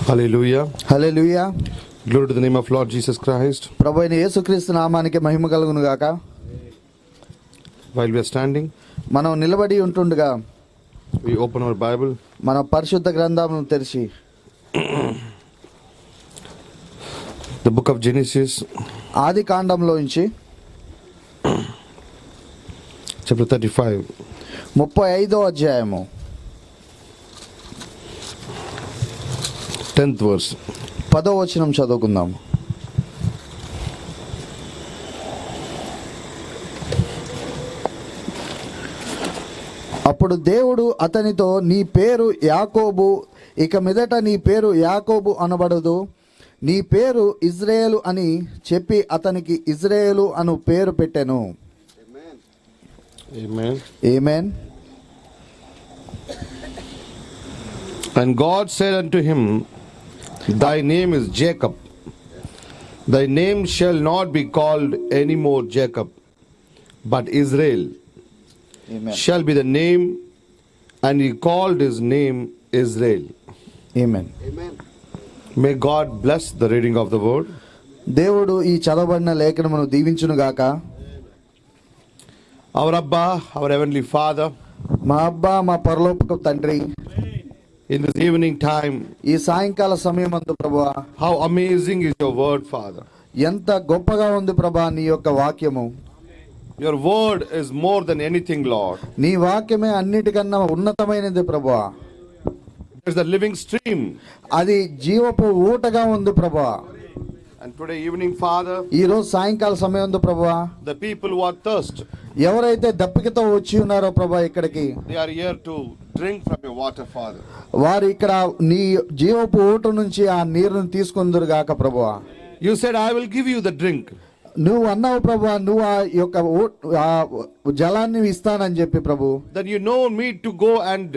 Hallelujah. Hallelujah. Glory to the name of Lord Jesus Christ. ప్రభువైన యేసుక్రీస్తు నామానికి మహిమ కలుగును గాక. While we are standing, మనం నిలబడి ఉంటుండగా we open our Bible. మన పరిశుద్ధ గ్రంథమును తెరిచి The book of Genesis, ఆది కాండంలోంచి chapter 35. 35వ అధ్యాయము 10th verse. 10వ వచనం చదువుకుందాం. అప్పుడు దేవుడు అతనితో, నీ పేరు యాకోబు, ఇక మీదట నీ పేరు యాకోబు అనబడదు, నీ పేరు ఇజ్రాయేలు అని చెప్పి అతనికి ఇజ్రాయేలు అను పేరు పెట్టెను. Amen. Amen. And God said unto him, Thy name is Jacob. Thy name shall not be called any more Jacob, but Israel amen. shall be the name. And he called his name Israel. Amen. May God bless the reading of the word. దేవుడు ఈ చదవబడిన లేఖనమును దీవించును గాక. Our Abba, our heavenly Father, మా అబ్బా, మా పరలోకపు తండ్రి, in this evening time, ఈ సాయంకాల సమయమందు ప్రభువా, how amazing is your word, Father. ఎంత గొప్పగా ఉంది ప్రభా నీ యొక్క వాక్యము. Your word is more than anything, Lord. నీ వాక్యమే అన్నిటికన్నా ఉన్నతమైనది ప్రభువా. It's the living stream. అది జీవపు ఊటగా ఉంది ప్రభువా. And today evening, Father, ఈ రోజు సాయంకాల సమయమందు ప్రభువా, the people who are thirst, ఎవరైతే దప్పికతో వచ్చి ఉన్నారో ప్రభా ఇక్కడికి, they are here to drink from your water, Father. వారు ఇక్కడ నీ జీవపు ఊట నుంచి ఆ నీరును తీసుకుందురు గాక ప్రభువా. You said, I will give you the drink. నువ్వు అన్నావు ప్రభా, నువ్వు ఆ యొక్క ఆ జలాన్ని ఇస్తానని చెప్పి ప్రభు. That you know me to go and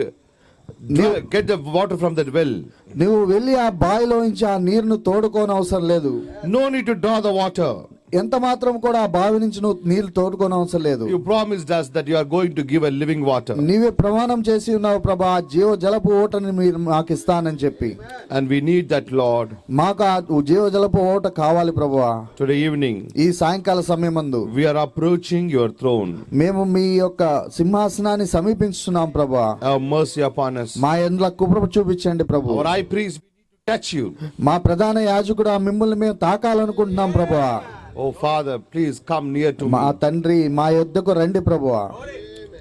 get the water from that well. నువ్వు వెళ్ళి ఆ బావిలో నుంచి ఆ నీరును తోడుకోని అవసరం లేదు. No need to draw the water. ఎంత మాత్రం కూడా ఆ బావి నుంచి నువ్వు నీళ్లు తోడుకోని అవసరం లేదు. You promised us that you are going to give a living water. నీవే ప్రమాణం చేసి ఉన్నావు ప్రభా, జీవ జలపు ఓటని మీరు మాకు ఇస్తానని చెప్పి. And we need that, Lord. మాకు ఆ జీవ జలపు ఓట కావాలి ప్రభువా. Today evening, ఈ సాయంకాల సమయమందు we are approaching your throne. మేము మీ యొక్క సింహాసనాన్ని సమీపించుతున్నాం ప్రభువా. Have mercy upon us. మా యందు కృప చూపించండి ప్రభు. Our high priest, we need to touch you. మా ప్రధాన యాజకుడు మిమ్మల్ని మేము తాకాలనుకుంటున్నాం ప్రభువా. Oh Father, please come near to మా me తండ్రి, మా యొద్దకు రండి ప్రభువా.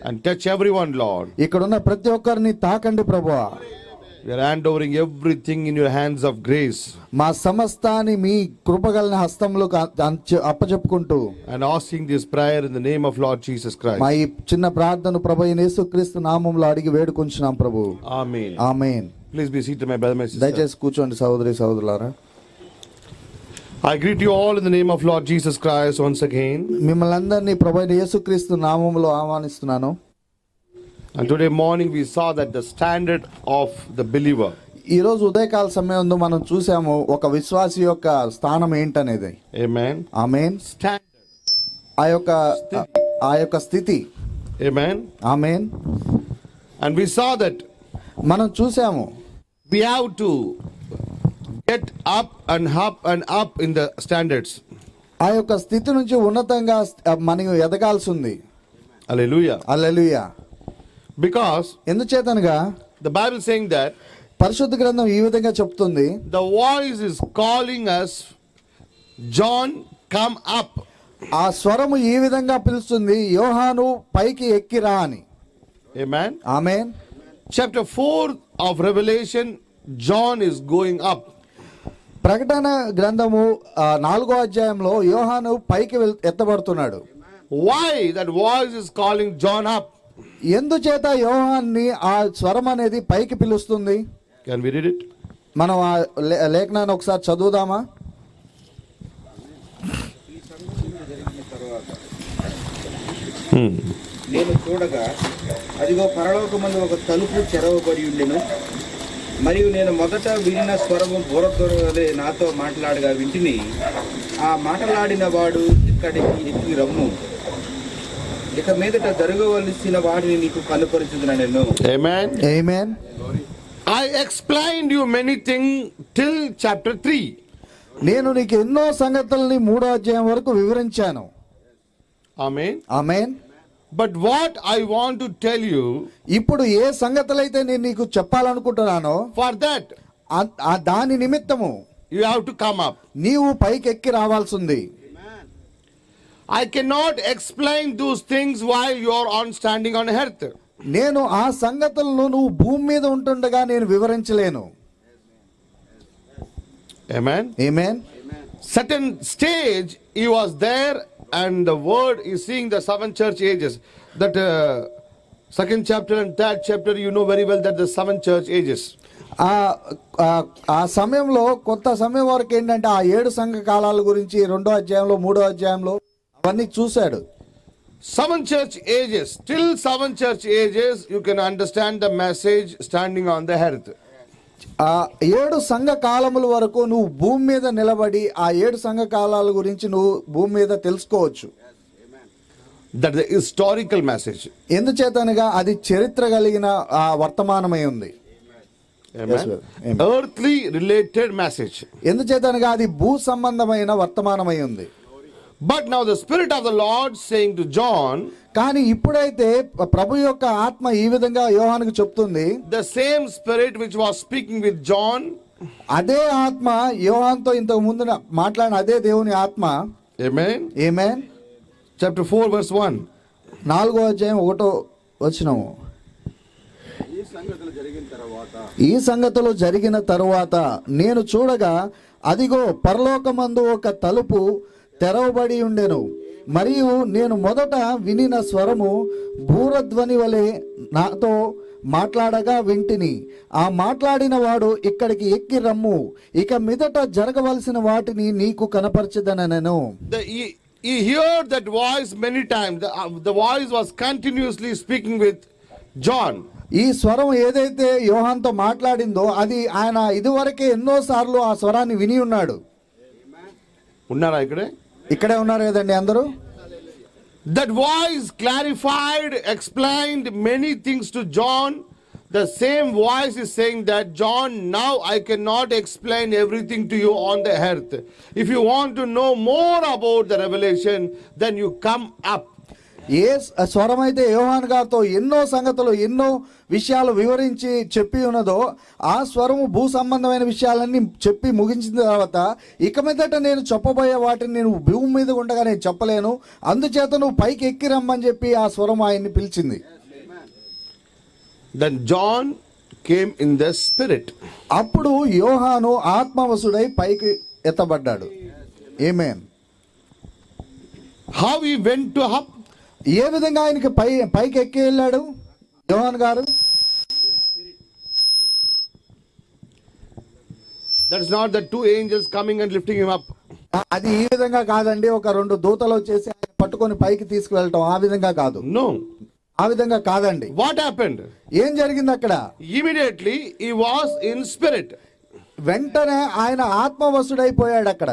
and touch everyone, Lord. ఇక్కడున్న ప్రతి ఒక్కరిని తాకండి ప్రభువా. We are handovering everything in your hands of grace మా సమస్తాన్ని మీ కృపగల హస్తంలో అప్పచెప్పుకుంటూ and asking this prayer in the name of Lord Jesus Christ. మా ఈ చిన్న ప్రార్థన ప్రభు అయిన యేసుక్రీస్తు నామములో అడిగి వేడుకొంచున్నాం ప్రభు. Amen. Amen. Please be seated, my brother, my sister. దయచేసి కూర్చోండి సహోదరి సహోదరులారా. I greet you all in the name of Lord Jesus Christ once again. మిమ్మల్ని అందరినీ ప్రభు అయిన యేసుక్రీస్తు నామములో ఆహ్వానిస్తున్నాను. And today morning we saw that the standard of the believer. ఈ రోజు ఉదయకాల సమయంలో మనం చూసాము ఒక విశ్వాసి యొక్క స్థానం ఏంటనేది. Amen. ఆమేన్. Standard. ఆ యొక్క స్థితి. Amen. Amen. And we saw that మనం చూసాము we have to get up and up in the standards. ఆ యొక్క స్థితి నుంచి ఉన్నతంగా మనం ఎదగాల్సి ఉంది. Hallelujah. Hallelujah. Because ఎందుచేతనగా the Bible saying that పరిశుద్ధ గ్రంథం ఈ విధంగా చెప్తుంది, the voice is calling us, John, come up. ఆ స్వరము ఈ విధంగా పిలుస్తుంది, యోహాను పైకి ఎక్కిరా అని. Amen. Amen. Chapter 4 of Revelation, John is going up. ప్రకటన గ్రంథము 4వ అధ్యాయంలో యోహాను పైకి ఎత్తబడుతున్నాడు. Why that voice is calling John up? ఎందుచేత యోహాన్ని ఆ స్వరం అనేది పైకి పిలుస్తుంది? Can we read it? మనం ఆ లేఖనాన్ని ఒకసారి చదువుదామా? నేను చూడగా అదిగో పరలోకమందు ఒక తలుపు తెరవబడి ఉండెను. మరియు నేను మొదట విన్న స్వరము బూరతోనే నాతో మాట్లాడగా వింటిని. ఆ మాట్లాడిన వాడు, ఇక్కడికి ఎక్కి రమ్ము, ఇక మీదట జరగవలసిన వాటిని నీకు కనుపరుచుదునెను. Amen. Amen. I explained you many things till chapter 3. నేను నీకు ఎన్నో సంగతుల్ని 3వ అధ్యాయం వరకు వివరించాను. Amen. Amen. But what I want to tell you, ఇప్పుడు ఏ సంగతులైతే నేను నీకు చెప్పాలనుకుంటున్నానో for that దాని నిమిత్తము you have to come up. నీవు పైకెక్కి రావాల్సింది. I cannot explain those things while you are on standing on earth. నేను ఆ సంగతులను నువ్వు భూమి మీద ఉంటుండగా నేను వివరించలేను. Amen. Amen. Certain stage he was there, and the word is seeing the 7 church ages. That second chapter and third chapter, you know very well that the 7 church ages. ఆ సమయంలో కొంత సమయం వరకు ఏంటంటే ఆ 7 సంఘ కాలాల గురించి 2వ అధ్యాయంలో 3వ అధ్యాయంలో అవన్నీ చూశాడు. 7 church ages. Till 7 church ages, you can understand the message standing on the earth. ఆ 7 సంఘ కాలముల వరకు నువ్వు భూమి మీద నిలబడి ఆ 7 సంఘ కాలాల గురించి నువ్వు భూమి మీద తెలుసుకోవచ్చు. That is the historical message. ఎందుచేతనగా అది చరిత్ర కలిగిన వర్తమానమై ఉంది. Amen. Yes, sir. Amen. Earthly related message. ఎందుచేతనగా అది భూ సంబంధమైన వర్తమానమై ఉంది. But now the Spirit of the Lord saying to John, కానీ ఇప్పుడైతే ప్రభు యొక్క ఆత్మ ఈ విధంగా యోహానుకు చెప్తుంది, the same Spirit which was speaking with John, అదే ఆత్మ యోహానుతో ఇంతకు ముందు మాట్లాడిన అదే దేవుని ఆత్మ. amen, ఆమేన్. chapter 4 verse 1. 4వ అధ్యాయం 1వ వచనము. ఈ సంగతులు జరిగిన తరువాత నేను చూడగా అదిగో పరలోకమందు ఒక తలుపు తెరవబడి ఉండెను, మరియు నేను మొదట వినిన స్వరము బూరధ్వని వలె నాతో మాట్లాడగా వింటిని. ఆ మాట్లాడిన వాడు ఇక్కడికి ఎక్కి రమ్ము, ఇక మీదట జరగవలసిన వాటిని నీకు కనపరచదనెను. He heard that voice many times. The voice was continuously speaking with John. ఈ స్వరం ఏదైతే యోహాన్తో మాట్లాడిందో అది ఆయన ఇదివరకే ఎన్నో సార్లు ఆ స్వరాన్ని విని ఉన్నాడు. ఉన్నారా ఇక్కడే ఉన్నారు కదండి అందరూ. That voice clarified, explained many things to John. The same voice is saying that, John, now I cannot explain everything to you on the earth. If you want to know more about the revelation, then you come up. ఏ స్వరం అయితే యోహాన్ గారితో ఎన్నో సంగతులు ఎన్నో విషయాలు వివరించి చెప్పి ఉన్నదో ఆ స్వరము భూ సంబంధమైన విషయాలన్నీ చెప్పి ముగించిన తర్వాత ఇక మీదట నేను చెప్పబోయే వాటిని నేను భూమి మీద ఉండగా నేను చెప్పలేను, అందుచేత నువ్వు పైకి ఎక్కి రమ్మని చెప్పి ఆ స్వరం ఆయన్ని పిలిచింది. Then John came in the spirit. అప్పుడు యోహాను ఆత్మవశుడై పైకి ఎత్తబడ్డాడు. ఆమేన్. How he went to up? ఏ విధంగా ఆయనకి పైకి ఎక్కి వెళ్ళాడు యోహాన్ గారు? That is not the 2 angels coming and lifting him up. అది ఈ విధంగా కాదండి, ఒక 2 దూతలు వచ్చేసి ఆయన పట్టుకొని పైకి తీసుకువెళ్ళటం ఆ విధంగా కాదు. No. ఆ విధంగా కాదండి. What happened? ఏం జరిగింది అక్కడ? Immediately he was in spirit. వెంటనే ఆయన ఆత్మవశుడైపోయాడు. అక్కడ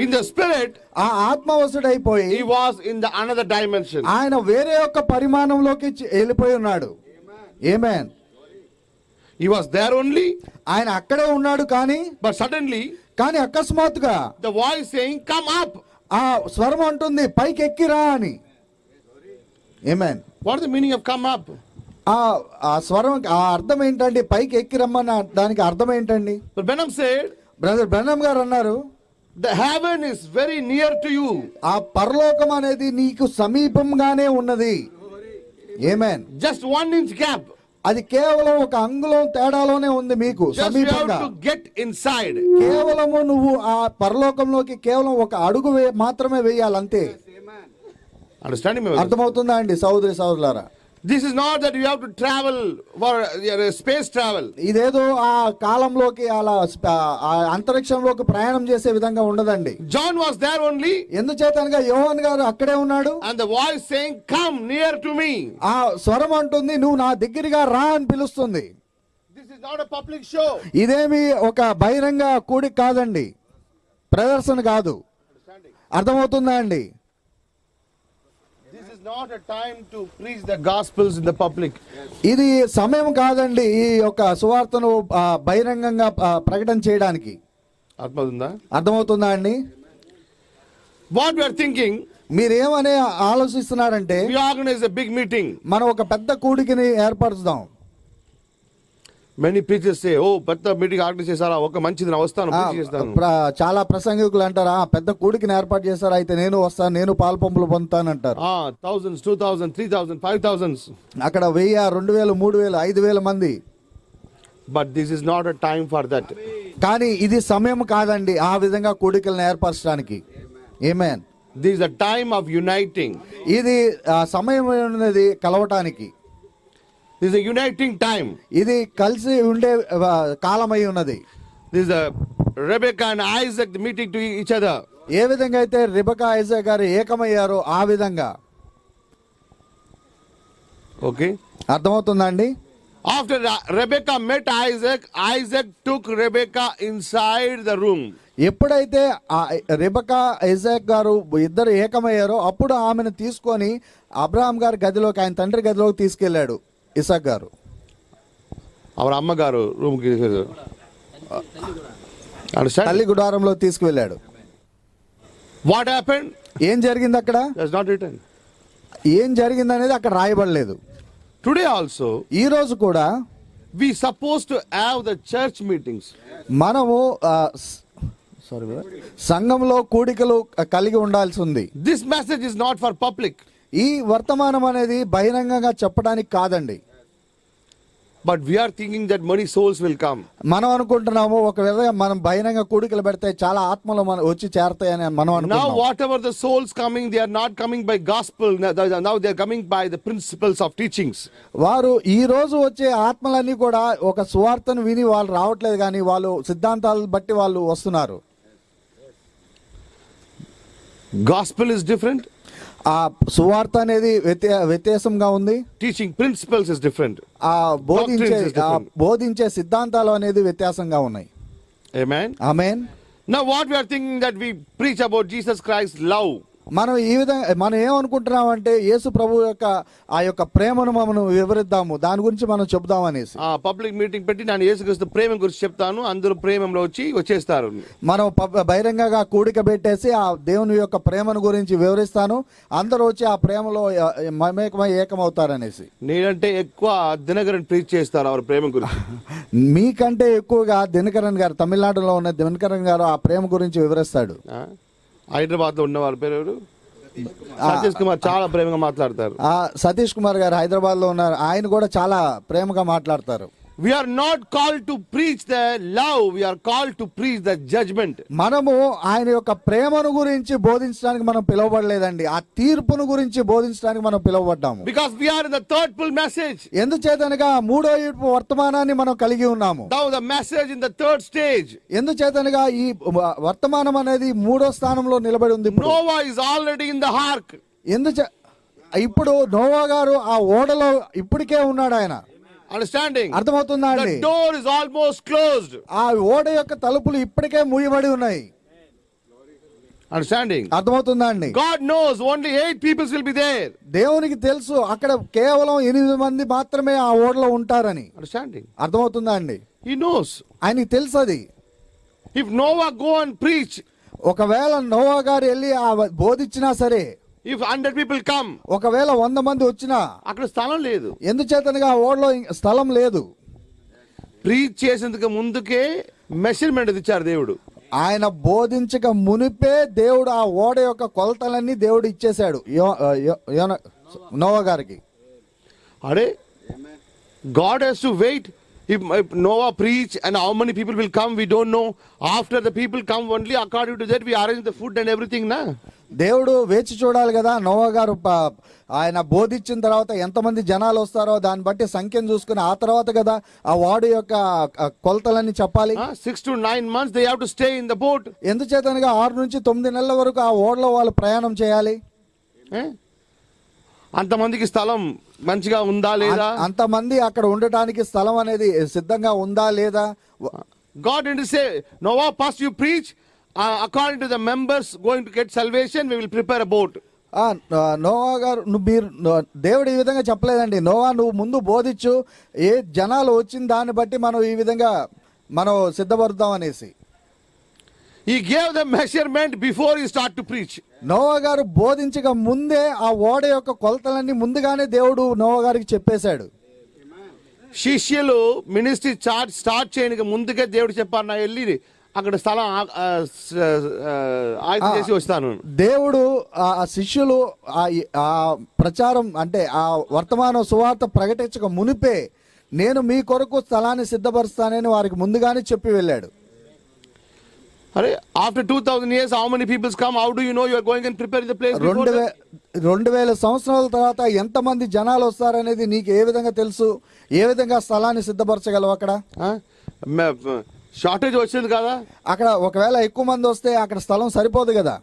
In the spirit, ఆ ఆత్మవశుడైపోయి he was in the another dimension. ఆయన వేరే ఒక పరిమాణంలోకి వెళ్ళిపోయి ఉన్నాడు. ఆమేన్. He was there only, ఆయన అక్కడే ఉన్నాడు but suddenly కానీ అకస్మాత్తుగా the voice saying, come up. ఆ స్వరం అంటుంది పైకి ఎక్కిరా అని. ఆమేన్. What is the meaning of come up? ఆ స్వరం ఆ అర్థం ఏంటండి? పైకి ఎక్కిరమ్మని దానికి అర్థం ఏంటండి? But Branham said, brother Brahmam గారు అన్నారు, the heaven is very near to you. ఆ పరలోకం అనేది నీకు సమీపంగానే ఉన్నది. ఆమేన్. Just 1 inch gap. అది కేవలం ఒక అంగుళం తేడాలోనే ఉంది మీకు Just you have సమీపంగా. to get inside. కేవలము నువ్వు ఆ పరలోకంలోకి కేవలం ఒక అడుగు మాత్రమే వేయాలంతే. Understanding me? అర్థమవుతుందా అండి సహోదరి సహోదరులారా? This is not that you have to travel for space travel. ఇదేదో ఆ కాలంలోకి అలా ఆ అంతరిక్షంలోకి ప్రయాణం చేసే విధంగా ఉండదండి. John was there only, ఎందుచేతనగా యోహాన్ గారు అక్కడే ఉన్నాడు. and the voice saying, come near to me. ఆ స్వరం అంటుంది నువ్వు నా దగ్గరగా రా అని పిలుస్తుంది. This is not a public show. ఇదేమి ఒక బహిరంగ కూడిక కాదండి, ప్రదర్శన కాదు. అర్థమవుతుందా అండి? This is is not a time to preach the gospels in the public. ఇది సమయం కాదండి ఈ యొక్క సువార్తను బహిరంగంగా ప్రకటన చేయడానికి. అర్థమవుతుందా? అర్థమవుతుందా అండి? What we are thinking, మీరేమని ఆలోచిస్తున్నారంటే we organize a big meeting. మనం ఒక పెద్ద కూడికని ఏర్పరుస్తాం. Many preachers say, oh, పెద్ద మీటింగ్ ఆర్గనైజ్ చేశారా, ఒక మంచిది, నా వస్తాను, preach చేస్తాను. చాలా ప్రసంగికులు అంటారా పెద్ద కూడికని ఏర్పాటు చేశారా, అయితే నేను వస్తాను, నేను పాల్పంపులు పొందుతాను అంటారు. Thousands, 2,000, 3,000, 5,000. అక్కడ 1000, 2000, 3000, 5000 మంది. But this is not a time for that. కానీ ఇది సమయం కాదండి ఆ విధంగా కూడికలను ఏర్పరచడానికి. ఆమేన్. This is a time of uniting. ఇది సమయం ఉన్నది కలవటానికి. This is a uniting time. ఇది కలిసి ఉండే కాలమై ఉన్నది. This is a Rebecca and Isaac meeting to each other. ఏ విధంగా అయితే రిబకా ఐజాక్ గారు ఏకమయ్యారో ఆ విధంగా. Okay. అర్థమవుతుందండి? After Rebecca met Isaac, Isaac took Rebecca inside the room. ఎప్పుడైతే రిబకా ఐజాక్ గారు ఇద్దరు ఏకమయ్యారో అప్పుడు ఆమెను తీసుకొని అబ్రహాం గారి గదిలోకి, ఆయన తండ్రి గదిలోకి తీసుకెళ్లాడు ఇసాక్ గారు. అవర్ అమ్మగారు రూమ్కి తల్లి గుడారంలో తీసుకువెళ్ళాడు. What happened? ఏం జరిగింది అక్కడ? That's not written. ఏం జరిగింది అనేది అక్కడ రాయబడలేదు. టుడే ఆల్సో, ఈ రోజు కూడా we suppose to have the church meetings. మనము సంఘంలో కూడికలు కలిగి ఉండాల్సి ఉంది. This message is not for public. ఈ వర్తమానం అనేది బహిరంగంగా చెప్పడానికి కాదండి. But we are thinking that many souls will come. మనం అనుకుంటున్నాము ఒకవేళ మనం బహిరంగ కూడికలు పెడితే చాలా ఆత్మలు వచ్చి చేరతాయని మనం అనుకుంటున్నాం. Now whatever the souls coming, they are not coming by gospel. Now they are coming by the principles of teachings. వారు ఈ రోజు వచ్చే ఆత్మలన్నీ కూడా ఒక సువార్తను విని వాళ్ళు రావట్లేదు, కానీ వాళ్ళు సిద్ధాంతాలను బట్టి వాళ్ళు వస్తున్నారు. Gospel is different. ఆ సువార్త అనేది వ్యత్యాసంగా ఉంది. Teaching principles is different. బోధించే సిద్ధాంతాలు అనేది వ్యత్యాసంగా ఉన్నాయి. Amen. Amen. Now what we are thinking that we preach about Jesus Christ's love. మనం ఈ విధంగా మనం ఏమనుకుంటున్నాం అంటే యేసు ప్రభు యొక్క ఆ యొక్క ప్రేమను మనం వివరిద్దాము, దాని గురించి మనం చెప్దాం అనేసి. పబ్లిక్ మీటింగ్ పెట్టి నేను యేసుక్రీస్తు ప్రేమ గురించి చెప్తాను, అందరూ ప్రేమలో వచ్చేస్తారు. మనం బహిరంగంగా కూడిక పెట్టేసి ఆ దేవుని యొక్క ప్రేమను గురించి వివరిస్తాను, అందరూ వచ్చి ఆ ప్రేమలో ఏకమవుతారనేసి. నేనంటే ఎక్కువ దినకరన్ ప్రీచ్ చేస్తారు ఆ ప్రేమ గురించి. మీకంటే ఎక్కువగా దినకరన్ గారు, తమిళనాడులో ఉన్న దినకరన్ గారు ఆ ప్రేమ గురించి వివరిస్తాడు. హైదరాబాద్ లో ఉన్న వారి పేరు సతీష్ కుమార్, చాలా ప్రేమగా మాట్లాడతారు. సతీష్ కుమార్ గారు హైదరాబాద్ లో ఉన్నారు, ఆయన కూడా చాలా ప్రేమగా మాట్లాడతారు. We are not called to preach the love, we are called to preach the judgment. మనము ఆయన యొక్క ప్రేమను గురించి బోధించడానికి మనం పిలువబడలేదండి, ఆ తీర్పును గురించి బోధించడానికి మనం పిలువబడ్డాము. Because we are in the third full message. ఎందుచేతనగా మూడో వర్తమానాన్ని మనం కలిగి ఉన్నాము. Now the message in the third stage. ఎందుచేతనగా ఈ వర్తమానం అనేది మూడో స్థానంలో నిలబడి ఉంది. Noah is already in the ark. ఇప్పుడు నోవా గారు ఆ ఓడలో ఇప్పటికే ఉన్నాడు. ఆయన Understanding? అర్థమవుతుందా అండి? The door is almost closed. ఆ ఓడ యొక్క తలుపులు ఇప్పటికే మూయబడి ఉన్నాయి. Understanding? అర్థమవుతుందా అండి? God knows only 8 people will be there. దేవునికి తెలుసు అక్కడ కేవలం 8 మంది మాత్రమే ఆ ఓడలో ఉంటారని. Understanding? అర్థమవుతుందా అండి? He knows. ఆయనకి తెలుసు అది. If Noah go and preach, ఒకవేళ నోవా గారు వెళ్ళి బోధించినా సరే, if 100 people come, ఒకవేళ 100 మంది వచ్చినా అక్కడ స్థలం లేదు. ఎందుచేతనగా ఓడలో స్థలం లేదు. ప్రీచ్ చేసేందుకు ముందుకే మెషర్మెంట్ ఇచ్చారు దేవుడు. ఆయన బోధించక మునిపే దేవుడు ఆ ఓడ యొక్క కొలతలన్నీ దేవుడు ఇచ్చేశాడు నోవా గారికి. అరే, God has to wait. If Noah preach and how many people will come, we don't know. After the people come, only according to that we arrange the food and everything, na. దేవుడు వేచి చూడాలి కదా. Noah గారు ఆయన బోధించిన తర్వాత ఎంతమంది జనాలు వస్తారో దాన్ని బట్టి సంఖ్యను చూసుకుని ఆ తర్వాత కదా ఆ వాడు యొక్క కొలతలన్నీ చెప్పాలి. 6 to 9 months they have to stay in the boat. ఎందుచేతనగా 6 నుంచి 9 నెలల వరకు ఆ ఓడలో వాళ్ళు ప్రయాణం చేయాలి. అంతమందికి స్థలం మంచిగా ఉందా లేదా, అంతమంది అక్కడ ఉండటానికి స్థలం అనేది సిద్ధంగా ఉందా లేదా. God didn't say, Noah, first you preach, according to the members going to get salvation, we will prepare a boat. Noah గారు దేవుడు ఈ విధంగా చెప్పలేదండి. నోవా నువ్వు ముందు బోధించు, ఏ జనాలు వచ్చిన దాన్ని బట్టి మనం ఈ విధంగా మనం సిద్ధపడతాం అనేసి. He gave the measurement before he start to preach. Noah గారు బోధించక ముందే ఆ ఓడ యొక్క కొలతలన్నీ ముందుగానే దేవుడు నోవా గారికి చెప్పేశాడు. శిష్యులు మినిస్ట్రీ స్టార్ట్ చేయడానికి ముందుగా దేవుడు చెప్పారు, నా వెళ్ళి అక్కడ స్థలం ఆయుధ చేసి వస్తాను. దేవుడు ఆ శిష్యులు ఆ ప్రచారం అంటే ఆ వర్తమాన సువార్త ప్రకటించక మునిపే నేను మీ కొరకు స్థలాన్ని సిద్ధపరుస్తానని వారికి ముందుగానే చెప్పి వెళ్ళాడు. అరే after 2000 years how many people come, how do you know you are going and preparing the place? 2000 సంవత్సరాల తర్వాత ఎంతమంది జనాలు వస్తారనేది నీకు ఏ విధంగా తెలుసు? ఏ విధంగా స్థలాన్ని సిద్ధపరచగలవు? అక్కడ షార్టేజ్ వచ్చింది కదా, అక్కడ ఒకవేళ ఎక్కువ మంది వస్తే అక్కడ స్థలం సరిపోదు కదా.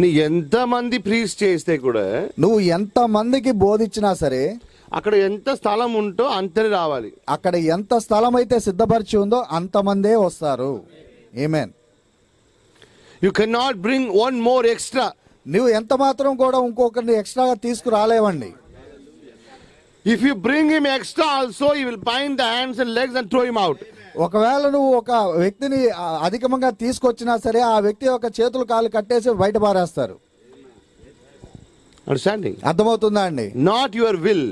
నీ ఎంత మంది ప్రీచ్ చేస్తే కూడా, నువ్వు ఎంత మందికి బోధించినా సరే అక్కడ ఎంత స్థలం ఉంటో అంతనే రావాలి. అక్కడ ఎంత స్థలం అయితే సిద్ధపరిచి ఉందో అంతమందే వస్తారు. ఆమేన్. You can not bring one more extra. నువ్వు ఎంత మాత్రం కూడా ఇంకొకరిని ఎక్స్ట్రాగా తీసుకురాలేవండి. If you bring him extra also you will bind the hands and legs and throw him out. ఒకవేళ నువ్వు ఒక వ్యక్తిని అధికంగా తీసుకొచ్చినా సరే ఆ వ్యక్తి యొక్క చేతులు కాళ్ళు కట్టేసి బయట పారేస్తారు. అండర్స్టాండింగ్? అర్థమవుతుందా అండి? నాట్ యువర్ విల్,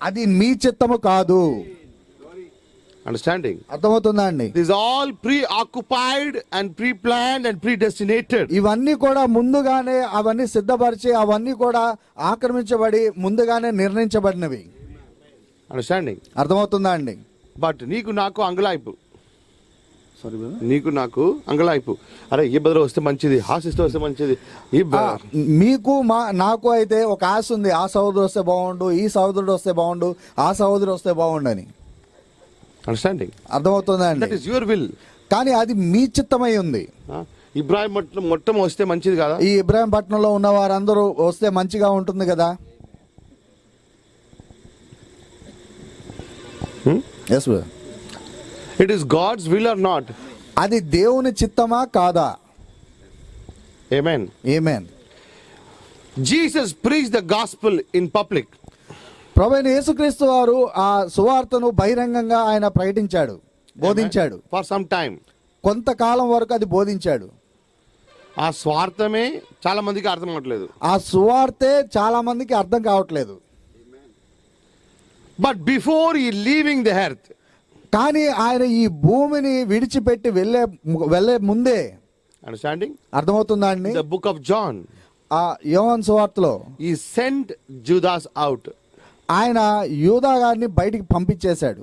అది మీ చిత్తము కాదు. అండర్స్టాండింగ్? అర్థమవుతుందా అండి? This all preoccupied and preplanned and predestinated. ఇవన్నీ కూడా ముందుగానే అవన్నీ సిద్ధపరిచి అవన్నీ కూడా ఆక్రమించబడి ముందుగానే నిర్ణయించబడినవి. అండర్స్టాండింగ్? అర్థమవుతుందా అండి? బట్ నీకు నాకు అంగలాయిపు, నీకు నాకు అంగలాయిపు. అరే ఈ బదులు వస్తే మంచిది, ఆ సిస్టర్ వస్తే మంచిది. మీకు నాకు అయితే ఒక ఆశ ఉంది, ఆ సహోదరుడు వస్తే బాగుండు, ఈ సహోదరుడు వస్తే బాగుండు, ఆ సహోదరుడు వస్తే బాగుండు అని. అండర్స్టాండింగ్? అర్థమవుతుందా అండి? That is your will. కానీ అది మీ చిత్తమై ఉంది. ఇబ్రాహిం మొత్తం వస్తే మంచిది కదా, ఈ ఇబ్రాహిం పట్టణంలో ఉన్న వారందరూ వస్తే మంచిగా ఉంటుంది కదా. Yes brother. It is God's will or not? అది దేవుని చిత్తమా కాదా? ఆమేన్. ఆమేన్. Jesus preach the gospel in public. ప్రభువైన యేసుక్రీస్తు వారు ఆ సువార్తను బహిరంగంగా ఆయన ప్రకటించాడు, బోధించాడు. ఫర్ సమ్ టైం, కొంతకాలం వరకు అది బోధించాడు. ఆ స్వార్థమే చాలా మందికి అర్థం అవ్వట్లేదు. ఆ సువార్తే చాలా మందికి అర్థం కావట్లేదు. బట్ బిఫోర్ ఈ లీవింగ్ ద ఎర్త్, కానీ ఆయన ఈ భూమిని విడిచిపెట్టి వెళ్ళే ముందే, అండర్స్టాండింగ్? అర్థమవుతుందా అండి? ద బుక్ ఆఫ్ జాన్, ఆ యోహాను సువార్తలో ఈ సెంట్ జూదాస్ అవుట్, ఆయన యూదా గారిని బయటికి పంపించేశాడు.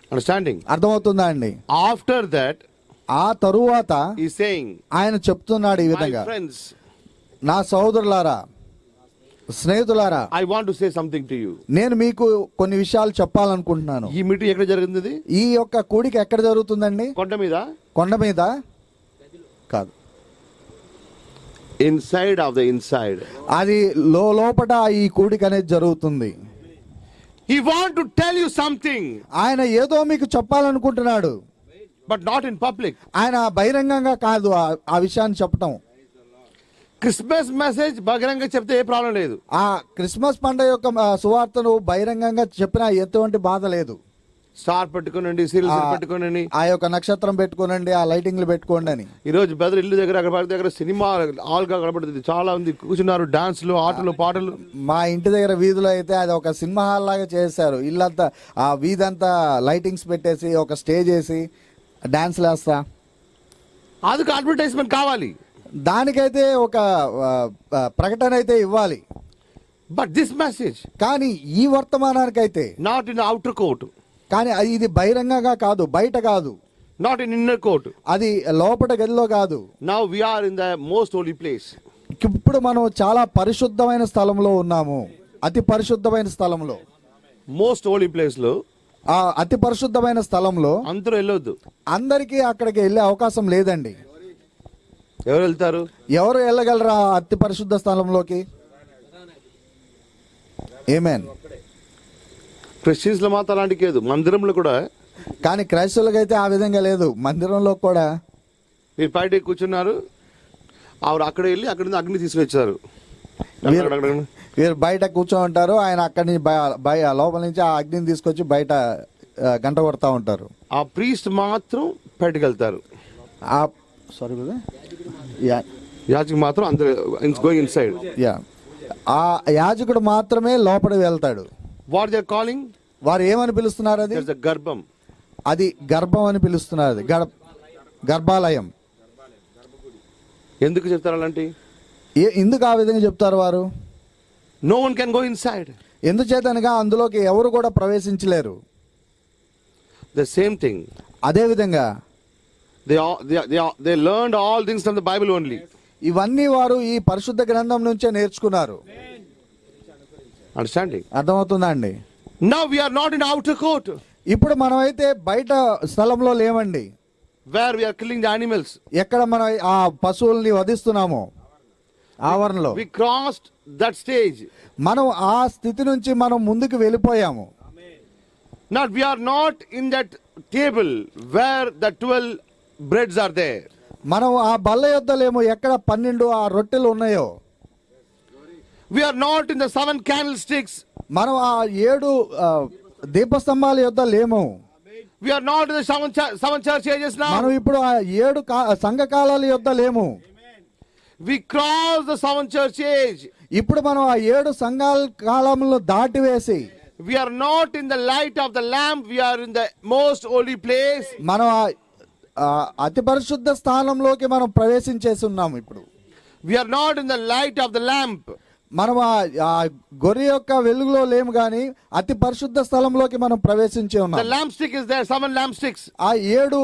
అండర్స్టాండింగ్? అర్థమవుతుందా అండి? ఆఫ్టర్ దట్, ఆ తరువాత ఈ సేయింగ్, ఆయన చెప్తున్నాడు ఈ విధంగా, ఫ్రెండ్స్, నా సహోదరులారా, స్నేహితులారా, I want to say something to you. నేను మీకు కొన్ని విషయాలు చెప్పాలనుకుంటున్నాను. ఈ మీటింగ్ ఎక్కడ జరిగింది? ఈ యొక్క కూడిక ఎక్కడ జరుగుతుందండి? కొండ మీద? కొండ మీద కాదు, ఇన్సైడ్ ఆఫ్ ద ఇన్సైడ్. అది లోపట ఈ కూడిక అనేది జరుగుతుంది. He want to tell you something, ఆయన ఏదో మీకు చెప్పాలనుకుంటున్నాడు, but not in public. ఆయన బహిరంగంగా కాదు ఆ విషయాన్ని చెప్పటం. క్రిస్మస్ మెసేజ్ బహిరంగంగా చెప్తే ఏ ప్రాబ్లం లేదు. ఆ క్రిస్మస్ పండుగ యొక్క సువార్తను బహిరంగంగా చెప్పినా ఎటువంటి బాధ లేదు. స్టార్ పెట్టుకోనండి, సీరియల్స్ పెట్టుకోనండి, ఆ యొక్క నక్షత్రం పెట్టుకోనండి, ఆ లైటింగ్లు పెట్టుకోండి అని. ఈ రోజు బెదర్ ఇల్లు దగ్గర అక్కడ దగ్గర సినిమా ఆల్ గా కనబడుతుంది. చాలా మంది కూర్చున్నారు, డాన్స్లు, ఆటలు, పాటలు. మా ఇంటి దగ్గర వీధిలో అయితే అది ఒక సినిమా హాల్ లాగా చేశారు. ఇల్లంతా ఆ వీధంతా లైటింగ్స్ పెట్టేసి ఒక స్టేజ్ వేసి డాన్స్లు వేస్తా. అది అడ్వర్టైజ్మెంట్ కావాలి, దానికైతే ఒక ప్రకటన అయితే ఇవ్వాలి. బట్ దిస్ మెసేజ్, కానీ ఈ వర్తమానానికైతే నాట్ ఇన్ అవుటర్ కోర్ట్, కానీ ఇది బహిరంగంగా కాదు, బయట కాదు, నాట్ ఇన్ ఇన్నర్ కోర్ట్, అది లోపట గదిలో కాదు. Now we are in the most holy place. ఇప్పుడు మనం చాలా పరిశుద్ధమైన స్థలంలో ఉన్నాము, అతి పరిశుద్ధమైన స్థలంలో. మోస్ట్ హోలీ ప్లేస్ లో, ఆ అతి పరిశుద్ధమైన స్థలంలో అందరూ వెళ్ళొద్దు. అందరికీ అక్కడికి వెళ్ళే అవకాశం లేదండి. ఎవరు వెళ్తారు? ఎవరు వెళ్ళగలరా అతి పరిశుద్ధ స్థలంలోకి? ఆమేన్. క్రిస్టియన్స్ లో మాత్రం అలాంటి లేదు, మందిరంలో కూడా. కానీ క్రైస్తవులకైతే ఆ విధంగా లేదు. మందిరంలో కూడా మీరు బయట కూర్చున్నారు, ఆవిడ అక్కడ వెళ్ళి అక్కడ నుంచి అగ్ని తీసుకొచ్చారు. వీరు బయట కూర్చో ఉంటారు, ఆయన అక్కడి నుంచి లోపల నుంచి ఆ అగ్నిని తీసుకొచ్చి బయట గంట కొడతా ఉంటారు. ఆ ప్రీస్ట్ మాత్రం బయటకెళ్తారు. ఆ సారీ యాజకు మాత్రం అందరూ గోయింగ్ ఇన్సైడ్. ఆ యాజకుడు మాత్రమే లోపల వెళ్తాడు. వాట్ దే ఆర్ కాలింగ్, వారు ఏమని పిలుస్తున్నారు? అది గర్భం. అది గర్భం అని పిలుస్తున్నారు. అది గర్భాలయం. ఎందుకు చెప్తారు అలాంటి? ఎందుకు ఆ విధంగా చెప్తారు వారు? No one can go inside. ఎందుచేతనగా అందులోకి ఎవరు కూడా ప్రవేశించలేరు. The same thing. అదే విధంగా they learned all things from the Bible only. ఇవన్నీ వారు ఈ పరిశుద్ధ గ్రంథం నుంచే నేర్చుకున్నారు. Understanding? అర్థమవుతుందా అండి? Now we are not in outer court. ఇప్పుడు మనం అయితే బయట స్థలంలో లేవండి. Where we are killing the animals. ఎక్కడ మనం ఆ పశువుల్ని వధిస్తున్నామో ఆవరణలో. We crossed that stage. మనం ఆ స్థితి నుంచి మనం ముందుకు వెళ్ళిపోయాము. Not we are not in that table where the 12 breads are there. మనం ఆ బల్ల యొద్ద లేము, ఎక్కడ 12 ఆ రొట్టెలు ఉన్నాయో. We are not in the 7 candlesticks. మనం ఆ 7 దీపస్తంభాల యొద్ద లేము. We are not in the 7 church ages now. మనం ఇప్పుడు ఆ 7 సంఘ కాలాల యొద్ద లేము. We crossed the 7 church age. ఇప్పుడు మనం ఆ 7 సంఘాల కాలములను దాటివేసి We are not in the light of the lamp. We are in the most holy place. మనం అతి పరిశుద్ధ స్థానంలోకి మనం ప్రవేశించేసి ఉన్నాము. ఇప్పుడు We are not in the light of the lamp. మనం ఆ గొర్రె యొక్క వెలుగులో లేము గాని అతి పరిశుద్ధ స్థలంలోకి మనం ప్రవేశించే ఉన్నాం. The lampstick is there, 7 lampsticks. ఆ 7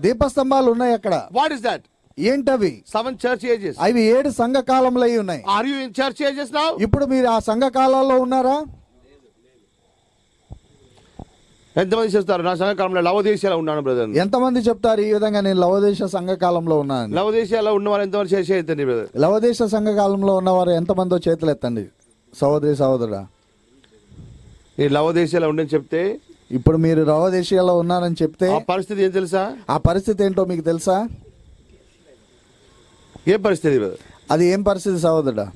దీపస్తంభాలు ఉన్నాయి అక్కడ. What is that? ఏంటవి? 7 church ages. అవి 7 సంఘ కాలంలో ఉన్నాయి. Are you in church ages now? ఇప్పుడు మీరు ఆ సంఘ కాలాల్లో ఉన్నారా? ఎంతమంది చేస్తారు నా సంఘకాలంలో లవదేశియాలో ఉన్నాను బ్రదర్? ఎంతమంది చెప్తారు ఈ విధంగా నేను లవదేశ సంఘ కాలంలో ఉన్నాను? లవదేశియాలో ఉన్నవారు ఎంతమంది చేసేయండి బ్రదర్? లవదేశ సంఘ కాలంలో ఉన్నవారు ఎంతమందో చేతులు ఎత్తండి సహోదరి సహోదరుడా. ఈ లవదేశియాలో ఉండని చెప్తే, ఇప్పుడు మీరు లవదేశియాలో ఉన్నారని చెప్తే ఆ పరిస్థితి ఏం తెలుసా? ఆ పరిస్థితి ఏంటో మీకు తెలుసా? ఏ పరిస్థితి బ్రదర్? అది ఏం పరిస్థితి సహోదరుడా?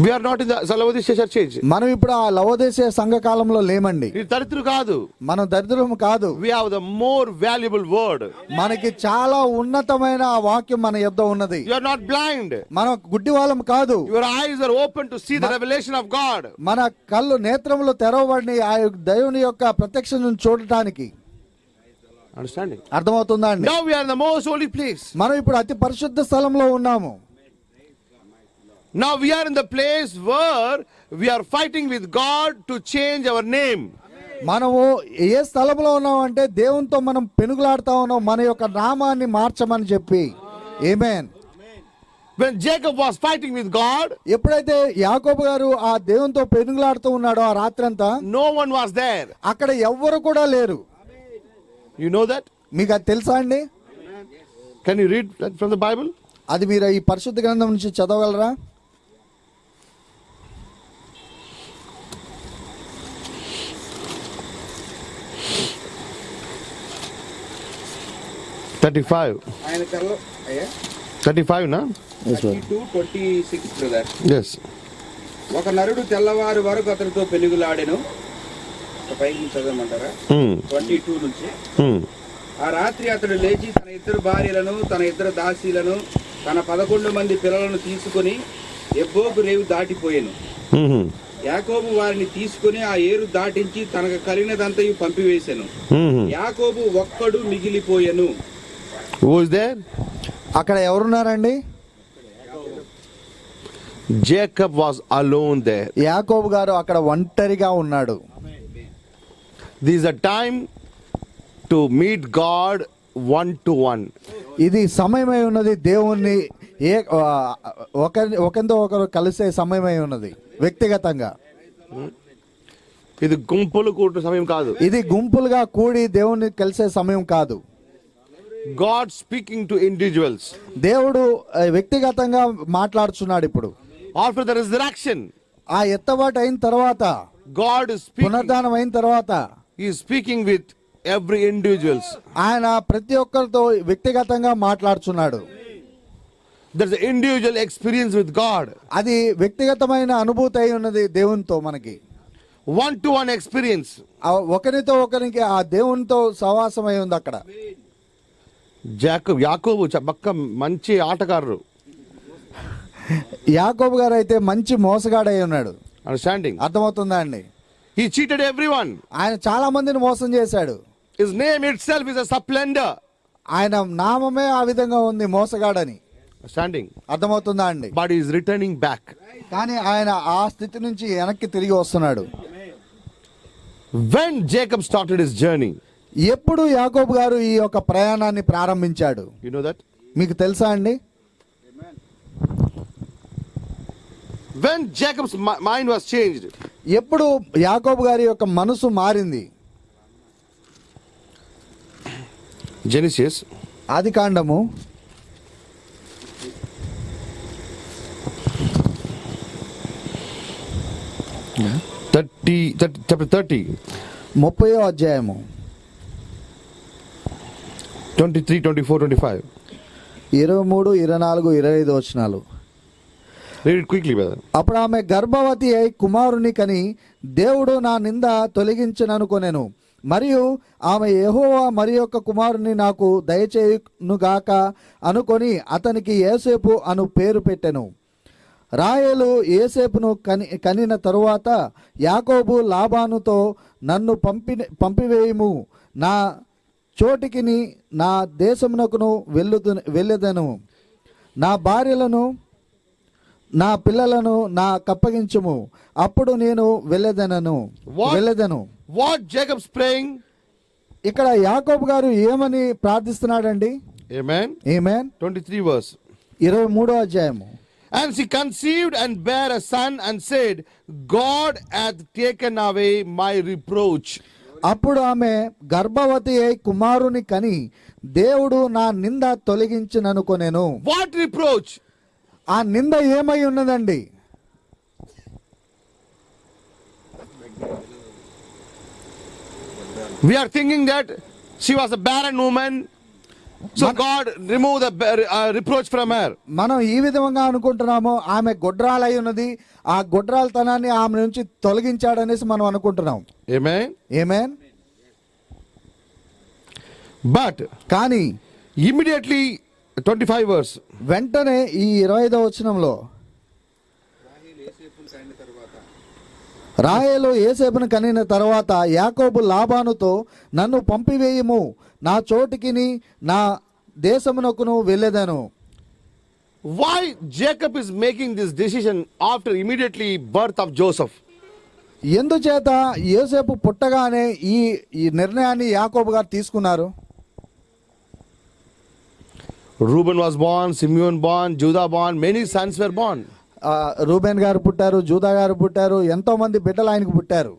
We are not in the లవదేశీయ church age. మనం ఇప్పుడు ఆ లవదేశ సంఘ కాలంలో లేమండి. ఇది దరిద్రులు కాదు, మనం దరిద్రము కాదు. We have the more valuable word. మనకి చాలా ఉన్నతమైన ఆ వాక్యం మన యొద్ద ఉన్నది. You are not blind. మనం గుడ్డి వాళ్ళం కాదు. Your eyes are open to see the revelation of God. మన కళ్ళు నేత్రములు తెరవబడి ఆ దేవుని యొక్క ప్రత్యక్షతను చూడటానికి. Understanding? అర్థమవుతుందా అండి? Now we are in the most holy place. మనం ఇప్పుడు అతి పరిశుద్ధ స్థలంలో ఉన్నాము. Now we are in the place where we are fighting with God to change our name. మనము ఏ స్థలంలో ఉన్నామంటే దేవునితో మనం పెనుగులాడుతా ఉన్నాం మన యొక్క నామాన్ని మార్చమని చెప్పి. ఆమేన్. When Jacob was fighting with God, ఎప్పుడైతే యాకోబు గారు ఆ దేవునితో పెనుగులాడుతూ ఉన్నాడో ఆ రాత్రంతా no one was there. అక్కడ ఎవ్వరు కూడా లేరు. You know that? మీకు అది తెలుసా అండి? Can you read that from the Bible? అది మీరు ఈ పరిశుద్ధ గ్రంథం నుంచి చదవగలరా? ఆయన కల్లో 35 నా? 32:26 బ్రదర్. Yes. ఒక నరుడు తెల్లవారు వరకు అతనితో పెనుగులాడెను. పైకి చదవమంటారా? 22 నుంచి. ఆ రాత్రి అతడు లేచి తన 2 భార్యలను తన 2 దాసీలను తన 11 మంది పిల్లలను తీసుకుని ఎబ్బోకు రేవు దాటిపోయాను. యాకోబు వారిని తీసుకుని ఆ ఏరు దాటించి తనకు కలిగినదంతయు పంపివేశాను. యాకోబు ఒక్కడు మిగిలిపోయాను. Who is there? అక్కడ ఎవరున్నారండి? Jacob was alone there. యాకోబు గారు అక్కడ ఒంటరిగా ఉన్నాడు. This is a time to meet God one to one. ఇది సమయమై ఉన్నది దేవుణ్ణి ఒకరితో ఒకరు కలిసే సమయమై ఉన్నది వ్యక్తిగతంగా. ఇది గుంపులు కూడే సమయం కాదు. ఇది గుంపులుగా కూడి దేవుణ్ణి కలిసే సమయం కాదు. God speaking to individuals. దేవుడు వ్యక్తిగతంగా మాట్లాడుచున్నాడు. ఇప్పుడు After the resurrection, ఆ ఎత్తబాటు అయిన తర్వాత, God is speaking. పునరుద్ధానం అయిన తర్వాత He is speaking with every individuals. ఆయన ప్రతి ఒక్కరితో వ్యక్తిగతంగా మాట్లాడుచున్నాడు. There's an individual experience with God. అది వ్యక్తిగతమైన అనుభూతి అయి ఉన్నది దేవునితో మనకి. One-to-one experience. ఒకరితో ఒకరికి ఆ దేవునితో సహవాసమై ఉంది అక్కడ. యాకోబు పక్క మంచి ఆటగారు. యాకోబు గారు అయితే మంచి మోసగాడై ఉన్నాడు. అండర్స్టాండింగ్? అర్థమవుతుందా అండి? He cheated everyone. ఆయన చాలా మందిని మోసం చేశాడు. His name itself is a splendor. ఆయన నామమే ఆ విధంగా ఉంది, మోసగాడని. Understanding? అర్థమవుతుందా అండి? But he is returning back. కానీ ఆయన ఆ స్థితి నుంచి వెనక్కి తిరిగి వస్తున్నాడు. When Jacob started his journey, ఎప్పుడు యాకోబు గారు ఈ యొక్క ప్రయాణాన్ని ప్రారంభించాడు? you know that? మీకు తెలుసా అండి? When Jacob's mind was changed, ఎప్పుడు యాకోబు గారి యొక్క మనసు మారింది? Genesis ఆదికాండము 30 30వ అధ్యాయము 23, 24, 25. 23, 24, 25 వచనాలు. Read it quickly, brother. అప్పుడు ఆమె గర్భవతి అయి కుమారుని కని దేవుడు నా నింద తొలగించననుకొనెను. మరియు ఆమె యెహోవా మరి యొక్క కుమారుని నాకు దయచేయునుగాక అనుకొని అతనికి యోసేపు అను పేరు పెట్టెను. రాహేలు యోసేపును కనిన తరువాత యాకోబు లాబానుతో నన్ను పంపివేయుము, నా చోటికిని నా దేశమునకును వెళ్ళెదను, నా భార్యలను నా పిల్లలను నా కప్పగించుము, అప్పుడు నేను వెళ్ళెదను. What Jacob's praying? ఇక్కడ యాకోబు గారు ఏమని ప్రార్థిస్తున్నాడండి? Amen. ఆమేన్. 23 verse. 23వ అధ్యాయము. And she conceived and bare a son and said, God hath taken away my reproach. అప్పుడు ఆమె గర్భవతి అయి కుమారుని కని దేవుడు నా నింద తొలగించిననుకొనెను. What reproach? ఆ నింద ఏమై ఉన్నదండి? We are thinking that she was a barren woman, so God removed the reproach from her. మనం ఈ విధంగా అనుకుంటున్నాము, ఆమె గొడ్రాలై ఉన్నది, ఆ గొడ్రాలతనాన్ని ఆమె నుంచి తొలగించాడనేసి మనం అనుకుంటున్నాం. Amen. ఆమేన్. But కానీ immediately 25 verse. వెంటనే ఈ 25వ వచనంలో రాహేలు యోసేపును కనిన తర్వాత యాకోబు లాబానుతో నన్ను పంపివేయుము, నా చోటికిని నా దేశమునకును వెళ్ళెదను. Why Jacob is making this decision after immediately birth of Joseph? ఎందుచేత యోసేపు పుట్టగానే ఈ నిర్ణయాన్ని యాకోబు గారు తీసుకున్నారు? Reuben was born, Simeon born, Judah born, many sons were born. Reuben గారు పుట్టారు, జూదా గారు పుట్టారు, ఎంతో మంది బిడ్డలు ఆయనకు పుట్టారు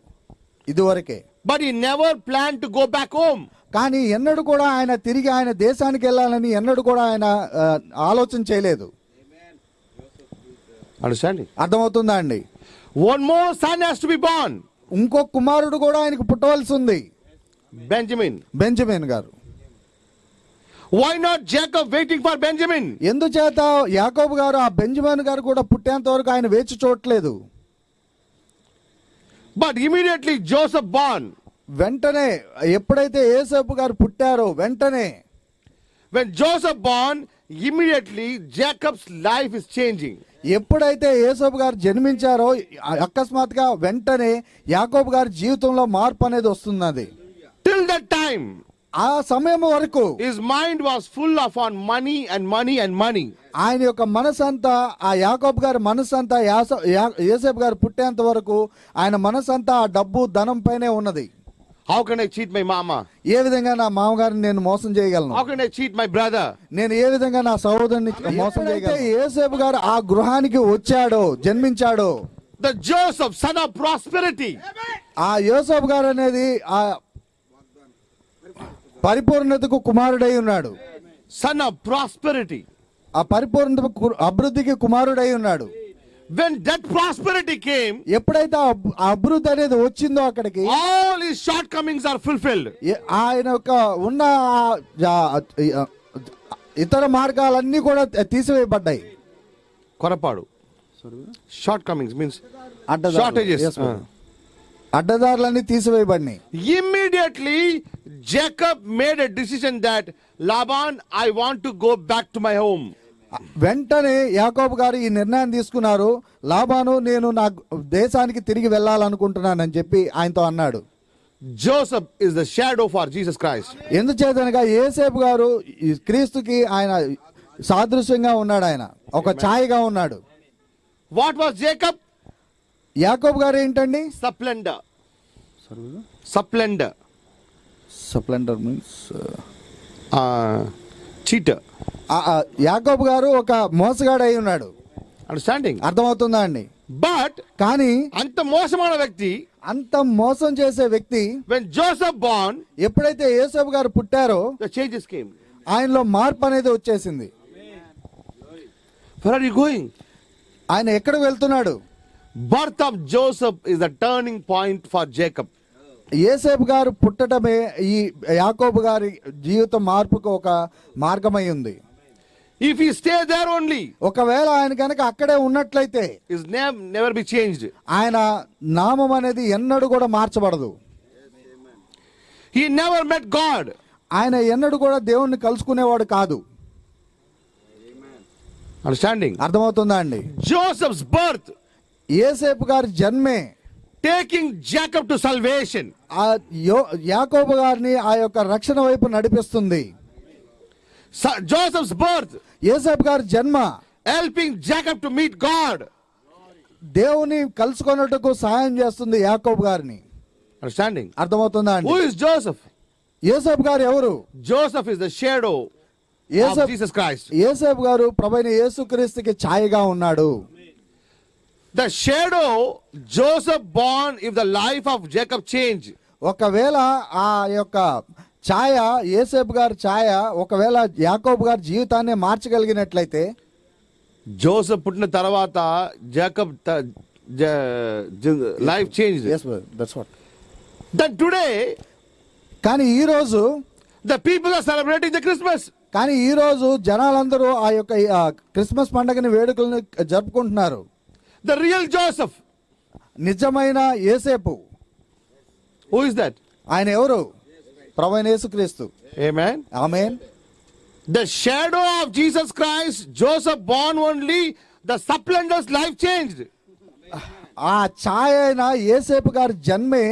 ఇదివరకే. But he never planned to go back home. కానీ ఎన్నడూ కూడా ఆయన తిరిగి ఆయన దేశానికి వెళ్ళాలని ఎన్నడూ కూడా ఆయన ఆలోచన చేయలేదు. Understanding? అర్థమవుతుందా అండి? One more son has to be born. ఇంకో కుమారుడు కూడా ఆయనకు పుట్టవలసి ఉంది, బెంజమిన్ గారు. Why not Jacob waiting for Benjamin? ఎందుచేత యాకోబు గారు ఆ బెంజమిన్ గారు కూడా పుట్టేంత వరకు ఆయన వేచి చూడలేదు. But immediately Joseph born. వెంటనే ఎప్పుడైతే యోసేపు గారు పుట్టారో వెంటనే, When Joseph born, immediately Jacob's life is changing. ఎప్పుడైతే యోసేపు గారు జన్మించారో అకస్మాత్తుగా వెంటనే యాకోబు గారి జీవితంలో మార్పు అనేది వస్తున్నది. Till that time, ఆ సమయం వరకు his mind was full of on money and money and money. ఆయన యొక్క మనసంతా, ఆ యాకోబు గారి మనసంతా యోసేపు గారు పుట్టేంత వరకు ఆయన మనసంతా ఆ డబ్బు ధనం పైనే ఉన్నది. How can I cheat my mama? ఏ విధంగా నా మామగారిని నేను మోసం చేయగలను? How can I cheat my brother? నేను ఏ విధంగా నా సహోదరుని మోసం చేయగలను? యోసేపు గారు ఆ గృహానికి వచ్చాడో, జన్మించాడో, The Joseph, son of prosperity. ఆ యోసేపు గారు అనేది ఆ పరిపూర్ణతకు కుమారుడై ఉన్నాడు. Son of prosperity. ఆ పరిపూర్ణతకు అభివృద్ధికి కుమారుడై ఉన్నాడు. When that prosperity came, ఎప్పుడైతే ఆ అభివృద్ధి అనేది వచ్చిందో అక్కడికి all his shortcomings are fulfilled. ఆయన యొక్క ఉన్న ఇతర మార్గాలన్నీ కూడా తీసివేయబడ్డాయి. కొరపాడు. Shortcomings means అడ్డదారులు. shortages. Yes, brother. అడ్డదారులన్నీ తీసివేయబడినాయి. Immediately Jacob made a decision that Laban, I want to go back to my home. వెంటనే యాకోబు గారు ఈ నిర్ణయం తీసుకున్నారు. లాబాను, నేను నా దేశానికి తిరిగి వెళ్ళాలనుకుంటున్నానని చెప్పి ఆయనతో అన్నాడు. Joseph is the shadow for Jesus Christ. ఎందుచేతనగా యేసేపు గారు ఈ క్రీస్తుకి ఆయన సాదృశ్యంగా ఉన్నాడు. ఆయన ఒక ఛాయగా ఉన్నాడు. What was Jacob? యాకోబు గారు ఏంటండి? Splendor. Splendor. Splendor means Cheater. యాకోబు గారు ఒక మోసగాడు అయి ఉన్నాడు. Understanding? అర్థమవుతుందా అండి? But కానీ అంత మోసమైన వ్యక్తి, అంత మోసం చేసే వ్యక్తి when Joseph born, ఎప్పుడైతే యేసేపు గారు పుట్టారో the changes came. ఆయనలో మార్పు అనేది వచ్చేసింది. Where are you going? ఆయన ఎక్కడికి వెళ్తున్నాడు? Birth of Joseph is the turning point for Jacob. యేసేపు గారు పుట్టడమే ఈ యాకోబు గారి జీవిత మార్పుకు ఒక మార్గమై ఉంది. If he stay there only, ఒకవేళ ఆయన కనుక అక్కడే ఉన్నట్లయితే his name never be changed. ఆయన నామం అనేది ఎన్నడూ కూడా మార్చబడదు. He never met God. ఆయన ఎన్నడూ కూడా దేవుణ్ణి కలుసుకునేవాడు కాదు. Understanding? అర్థమవుతుందా అండి? Joseph's birth యేసేపు గారి జన్మే taking Jacob to salvation. ఆ యాకోబు గారిని ఆ యొక్క రక్షణ వైపు నడిపిస్తుంది. Joseph's birth యేసేపు గారి జన్మ helping Jacob to meet God. దేవుని కలుసుకొనుటకు సహాయం చేస్తుంది యాకోబు గారిని. Understanding? అర్థమవుతుందా Who అండి? is Joseph? యేసేపు గారు ఎవరు? Joseph is the shadow of Jesus Christ. యేసేపు గారు ప్రభువైన యేసుక్రీస్తుకి ఛాయగా ఉన్నాడు. The shadow Joseph born, if the life of Jacob change, ఒకవేళ ఆ యొక్క ఛాయ యేసేపు గారి ఛాయ ఒకవేళ యాకోబు గారి జీవితాన్ని మార్చగలిగినట్లయితే, జోసెఫ్ పుట్టిన తర్వాత Jacob life change. That today కానీ ఈ రోజు the people are celebrating the Christmas. కానీ ఈ రోజు జనాలందరూ ఆ యొక్క క్రిస్మస్ పండుగని వేడుకలను జరుపుకుంటున్నారు. ద రియల్ జోసెఫ్, నిజమైన యేసేపు. Who is that? ఆయన ఎవరు? ప్రభువైన యేసుక్రీస్తు. ఆమేన్. ఆమేన్. The shadow of Jesus Christ, Joseph born only, the splendor's life changed. ఆ ఛాయ అయిన యేసేపు గారి జన్మే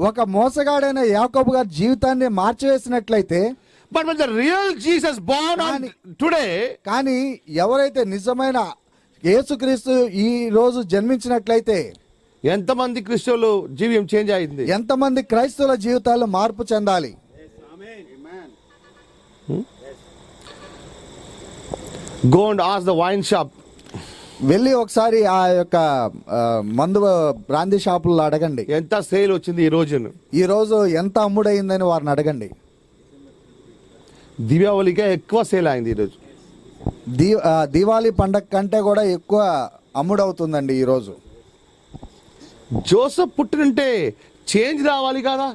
ఒక మోసగాడైన యాకోబు గారి జీవితాన్ని మార్చివేసినట్లయితే, But when the real Jesus born on today, కానీ ఎవరైతే నిజమైన యేసుక్రీస్తు ఈ రోజు జన్మించినట్లయితే ఎంతమంది క్రిస్టియన్లు జీవితం చేంజ్ అయింది? ఎంతమంది క్రైస్తవుల జీవితాల్లో మార్పు చెందాలి? Go and ask the wine shop. వెళ్ళి ఒకసారి ఆ యొక్క మందు బ్రాందీ షాపుల్లో అడగండి, ఎంత సేల్ వచ్చింది ఈ రోజును, ఈ రోజు ఎంత అమ్ముడైందని వారిని అడగండి. దీపావళికే ఎక్కువ సేల్ అయింది ఈరోజు. దీవాలి పండగ కంటే కూడా ఎక్కువ అమ్ముడవుతుందండి ఈరోజు. జోసెఫ్ పుట్టినంటే చేంజ్ రావాలి కదా.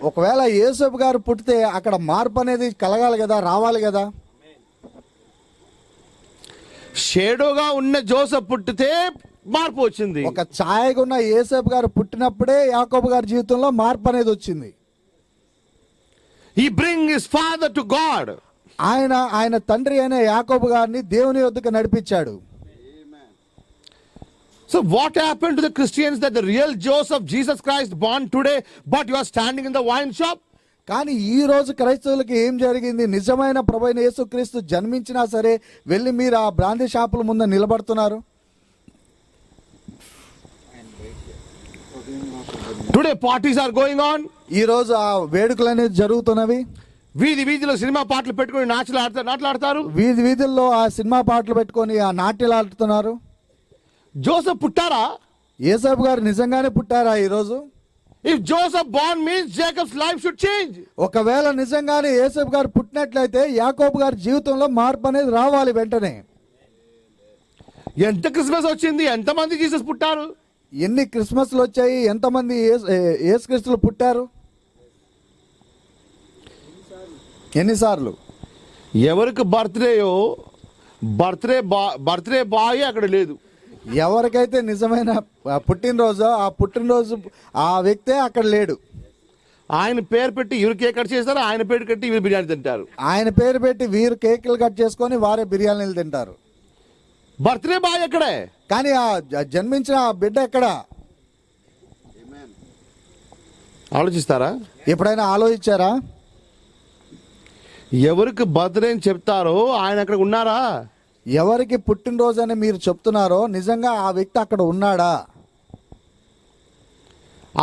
ఒకవేళ యేసేపు గారు పుట్టితే అక్కడ మార్పు అనేది కలగాలి కదా, రావాలి కదా. షేడోగా ఉన్న జోసెఫ్ పుట్టితే మార్పు వచ్చింది. ఒక ఛాయగా ఉన్న యేసేపు గారు పుట్టినప్పుడే యాకోబు గారి జీవితంలో మార్పు అనేది వచ్చింది. He bring his father to God. ఆయన తండ్రి అయిన యాకోబు గారిని దేవుని యొద్దకు నడిపించాడు. So what happened to the Christians that the real Joseph, Jesus Christ born today, but you are standing in the wine shop? కానీ ఈ రోజు క్రైస్తవులకి ఏం జరిగింది? నిజమైన ప్రభువైన యేసుక్రీస్తు జన్మించినా సరే వెళ్ళి మీరు ఆ బ్రాందీ షాపుల ముందు నిలబడుతున్నారు. Today parties are going on. ఈ రోజు ఆ వేడుకలు అనేది జరుగుతున్నవి. వీధిలో సినిమా పాటలు పెట్టుకొని నాటలాడతారు. వీధుల్లో ఆ సినిమా పాటలు పెట్టుకొని ఆ నాట్యాలు ఆడుతున్నారు. జోసెఫ్ పుట్టారా? యేసేపు గారు నిజంగానే పుట్టారా ఈ రోజు? If Joseph born means Jacob's life should change. ఒకవేళ నిజంగానే యేసేపు గారు పుట్టినట్లయితే యాకోబు గారి జీవితంలో మార్పు అనేది రావాలి వెంటనే. ఎంత క్రిస్మస్ వచ్చింది, ఎంతమంది జీసస్ పుట్టారు, ఎన్ని క్రిస్మస్లు వచ్చాయి, ఎంతమంది యేసుక్రీస్తులు పుట్టారు. ఎన్నిసార్లు? ఎవరికి బర్త్డేయో బర్త్డే బాయ్ అక్కడ లేదు. ఎవరికైతే నిజమైన పుట్టినరోజు, ఆ పుట్టినరోజు ఆ వ్యక్తే అక్కడ లేడు. ఆయన పేరు పెట్టి ఇవరు కేక్ కట్ చేస్తారు, ఆయన పేరు కట్టి ఇవరు బిర్యానీ తింటారు. ఆయన పేరు పెట్టి వీరు కేకులు కట్ చేసుకొని వారే బిర్యానీలు తింటారు. బర్త్డే బాయ్ ఎక్కడే? కానీ ఆ జన్మించిన ఆ బిడ్డ ఎక్కడ? ఆలోచిస్తారా? ఎప్పుడైనా ఆలోచించారా? ఎవరికి బర్త్డే అని చెప్తారో ఆయన అక్కడ ఉన్నారా? ఎవరికి పుట్టినరోజు అని మీరు చెప్తున్నారో నిజంగా ఆ వ్యక్తి అక్కడ ఉన్నాడా?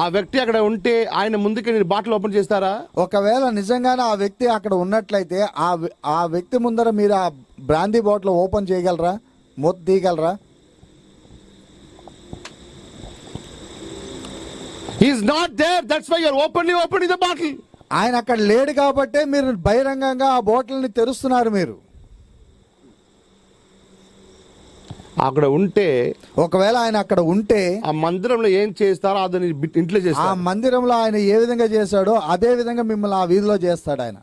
ఆ వ్యక్తి అక్కడ ఉంటే ఆయన ముందుకి మీరు బాటిల్ ఓపెన్ చేస్తారా? ఒకవేళ నిజంగానే ఆ వ్యక్తి అక్కడ ఉన్నట్లయితే ఆ వ్యక్తి ముందర మీరు ఆ బ్రాందీ బాటిల్ ఓపెన్ చేయగలరా? మూత తీయగలరా? He is not there, that's why you are opening the bottle. ఆయన అక్కడ లేడు కాబట్టే మీరు బహిరంగంగా ఆ బాటిల్ని తెరుస్తున్నారు. మీరు అక్కడ ఉంటే, ఒకవేళ ఆయన అక్కడ ఉంటే ఆ మందిరంలో ఏం చేస్తారో అదని ఇంట్లో ఆ చేస్తారు. మందిరంలో ఆయన ఏ విధంగా చేశాడో అదే విధంగా మిమ్మల్ని ఆ వీధిలో చేస్తాడు ఆయన.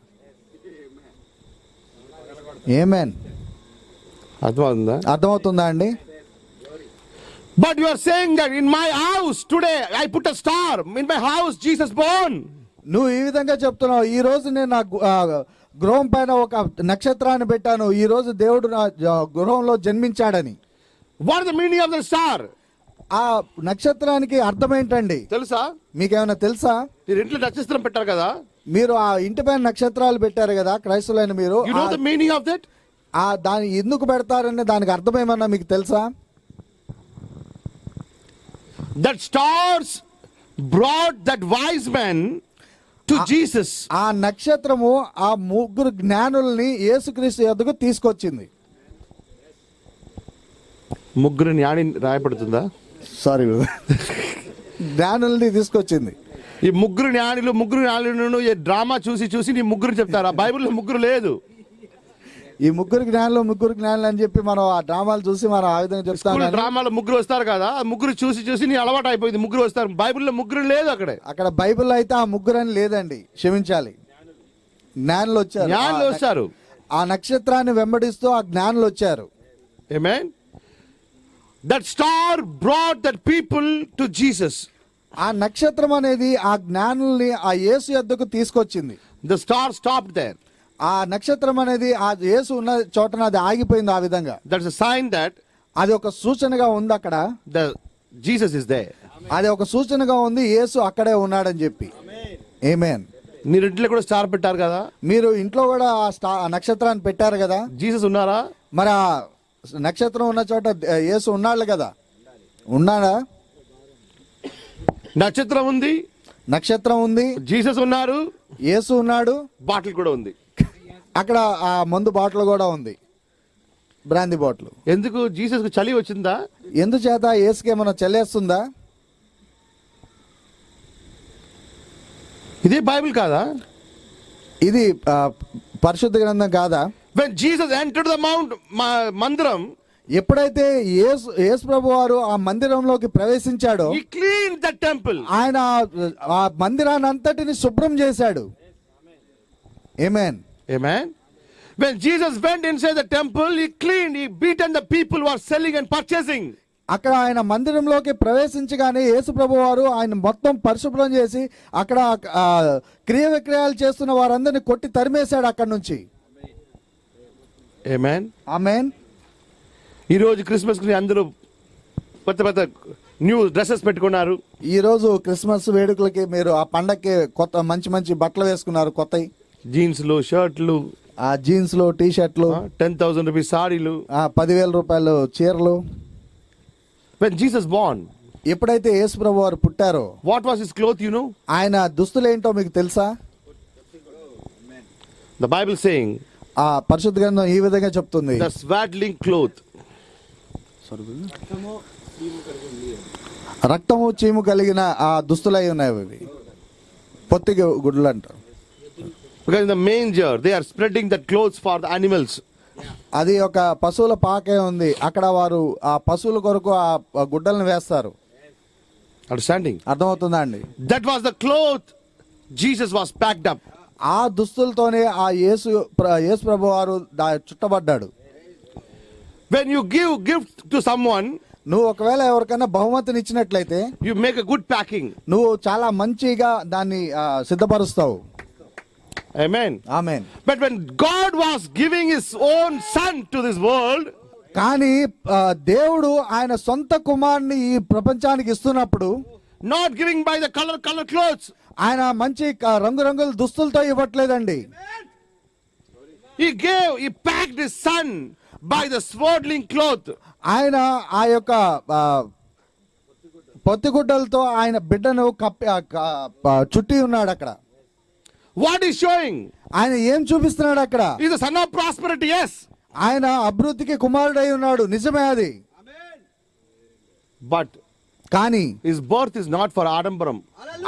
ఆమేన్. అర్థమవుతుందా అండి? But you are saying that in my house today I put a star, in my house Jesus born. నువ్వు ఈ విధంగా చెప్తున్నావు, ఈ రోజు నేను నా గృహం పైన ఒక నక్షత్రాన్ని పెట్టాను, ఈ రోజు దేవుడు నా గృహంలో జన్మించాడని. What is the meaning of the star? ఆ నక్షత్రానికి అర్థం ఏంటండి? తెలుసా? మీకేమైనా తెలుసా? మీరు ఇంట్లో నక్షత్రం పెట్టారు కదా, మీరు ఆ ఇంటి పైన నక్షత్రాలు పెట్టారు కదా క్రైస్తవులైన మీరు. you know the meaning of that? ఆ దాని ఎందుకు పెడతారని దానికి అర్థం ఏమన్నా మీకు తెలుసా? That stars brought that wise man to Jesus. ఆ నక్షత్రము ఆ ముగ్గురు జ్ఞానుల్ని యేసుక్రీస్తు యొద్దకు తీసుకొచ్చింది. ముగ్గురు జ్ఞాని రాయబడుతుందా? సారీ, జ్ఞానుల్ని తీసుకొచ్చింది. ఈ ముగ్గురు జ్ఞానులను ఈ డ్రామా చూసి నీ ముగ్గురు చెప్తారు. ఆ బైబిల్లో ముగ్గురు లేదు. ఈ ముగ్గురు జ్ఞానులు అని చెప్పి మనం ఆ డ్రామాలు చూసి మనం ఆ విధంగా చెప్తాం. డ్రామాలో ముగ్గురు వస్తారు కదా, ఆ ముగ్గురు చూసి నీ అలవాటు అయిపోయింది. ముగ్గురు వస్తారు, బైబిల్లో ముగ్గురు లేదు. అక్కడ బైబిల్లో అయితే ఆ ముగ్గురు అని లేదండి, క్షమించాలి. జ్ఞానులు వచ్చారు. ఆ నక్షత్రాన్ని వెంబడిస్తూ ఆ జ్ఞానులు వచ్చారు. Amen. That star brought that people to Jesus. ఆ నక్షత్రం అనేది ఆ జ్ఞానుల్ని ఆ యేసు యొద్దకు తీసుకొచ్చింది. The star stopped there. ఆ నక్షత్రం అనేది ఆ యేసు ఉన్న చోటన అది ఆగిపోయింది. ఆ విధంగా That's a sign that అది ఒక సూచనగా ఉంది. అక్కడ the Jesus is there. అది ఒక సూచనగా ఉంది, యేసు అక్కడే ఉన్నాడని చెప్పి. ఆమేన్. మీరు ఇంట్లో కూడా స్టార్ పెట్టారు కదా, మీరు ఇంట్లో కూడా ఆ నక్షత్రాన్ని పెట్టారు కదా. జీసస్ ఉన్నారా? మరి ఆ నక్షత్రం ఉన్న చోట యేసు ఉన్నాడు కదా. ఉన్నాడా? నక్షత్రం ఉంది, జీసస్ ఉన్నారు, యేసు ఉన్నాడు, బాటిల్ కూడా ఉంది. అక్కడ ఆ మందు బాటిల్ కూడా ఉంది, బ్రాందీ బాటిల్. ఎందుకు? జీసస్ కు చలి వచ్చిందా? ఎందుచేత? యేసుకి ఏమైనా చల్లేస్తుందా? ఇదే బైబిల్ కాదా? ఇది పరిశుద్ధ గ్రంథం కాదా? When Jesus entered the mount, మందిరం, ఎప్పుడైతే యేసు ప్రభు వారు ఆ మందిరంలోకి ప్రవేశించాడో, he cleaned the temple. ఆయన ఆ మందిరాన్ని అంతటిని శుభ్రం చేశాడు. ఆమేన్. Amen. When Jesus went inside the temple, he cleaned, he beaten the people who are selling and purchasing. అక్కడ ఆయన మందిరంలోకి ప్రవేశించగానే యేసు ప్రభు వారు ఆయన మొత్తం పరిశుభ్రం చేసి అక్కడ క్రియ విక్రయాలు చేస్తున్న వారందరినీ కొట్టి తరిమేశాడు అక్కడ నుంచి. Amen. ఆమేన్. ఈ రోజు క్రిస్మస్ కి అందరూ కొత్త న్యూ డ్రెస్సెస్ పెట్టుకున్నారు. ఈ రోజు క్రిస్మస్ వేడుకలకి మీరు ఆ పండక్కి కొత్త మంచి బట్టలు వేసుకున్నారు, కొత్తవి. జీన్స్లు, షర్ట్లు, ఆ జీన్స్లు, టీ షర్ట్లు, 10,000 రూపీస్ సారీలు, 10,000 రూపాయలు చీరలు. When Jesus born, ఎప్పుడైతే యేసు ప్రభు వారు పుట్టారో, what was his cloth, you know? ఆయన దుస్తులు ఏంటో మీకు తెలుసా? The Bible saying, ఆ పరిశుద్ధ గ్రంథం ఈ విధంగా చెప్తుంది, the swaddling cloth. రక్తము చీము కలిగిన ఆ దుస్తులై ఉన్నాయి అవి, పొత్తికి గుడ్లు అంటారు. Because in the manger they are spreading the clothes for the animals. అది ఒక పశువుల పాకే ఉంది, అక్కడ వారు ఆ పశువుల కొరకు ఆ గుడ్డలను వేస్తారు. Understanding? అర్థమవుతుందా అండి? That was the cloth Jesus was packed up. ఆ దుస్తులతోనే ఆ యేసు ప్రభు వారు చుట్టబడ్డాడు. When you give gift to someone, నువ్వు ఒకవేళ ఎవరికైనా బహుమతిని ఇచ్చినట్లయితే you make a good packing. నువ్వు చాలా మంచిగా దాన్ని సిద్ధపరుస్తావు. Amen. Amen. But when God was giving his own son to this world, కానీ దేవుడు ఆయన సొంత కుమారుని ఈ ప్రపంచానికి ఇస్తున్నప్పుడు not giving by the color clothes, ఆయన మంచి రంగురంగుల దుస్తులతో ఇవ్వట్లేదండి. he packed his son by the swaddling cloth. ఆయన ఆ యొక్క పొత్తిగుడ్డలతో ఆయన బిడ్డను చుట్టి ఉన్నాడు అక్కడ. What is showing? ఆయన ఏం చూపిస్తున్నాడు అక్కడ? He's the son of prosperity, yes. ఆయన అభివృద్ధికి కుమారుడై ఉన్నాడు, నిజమే అది. But కానీ his birth is not for Adambaram.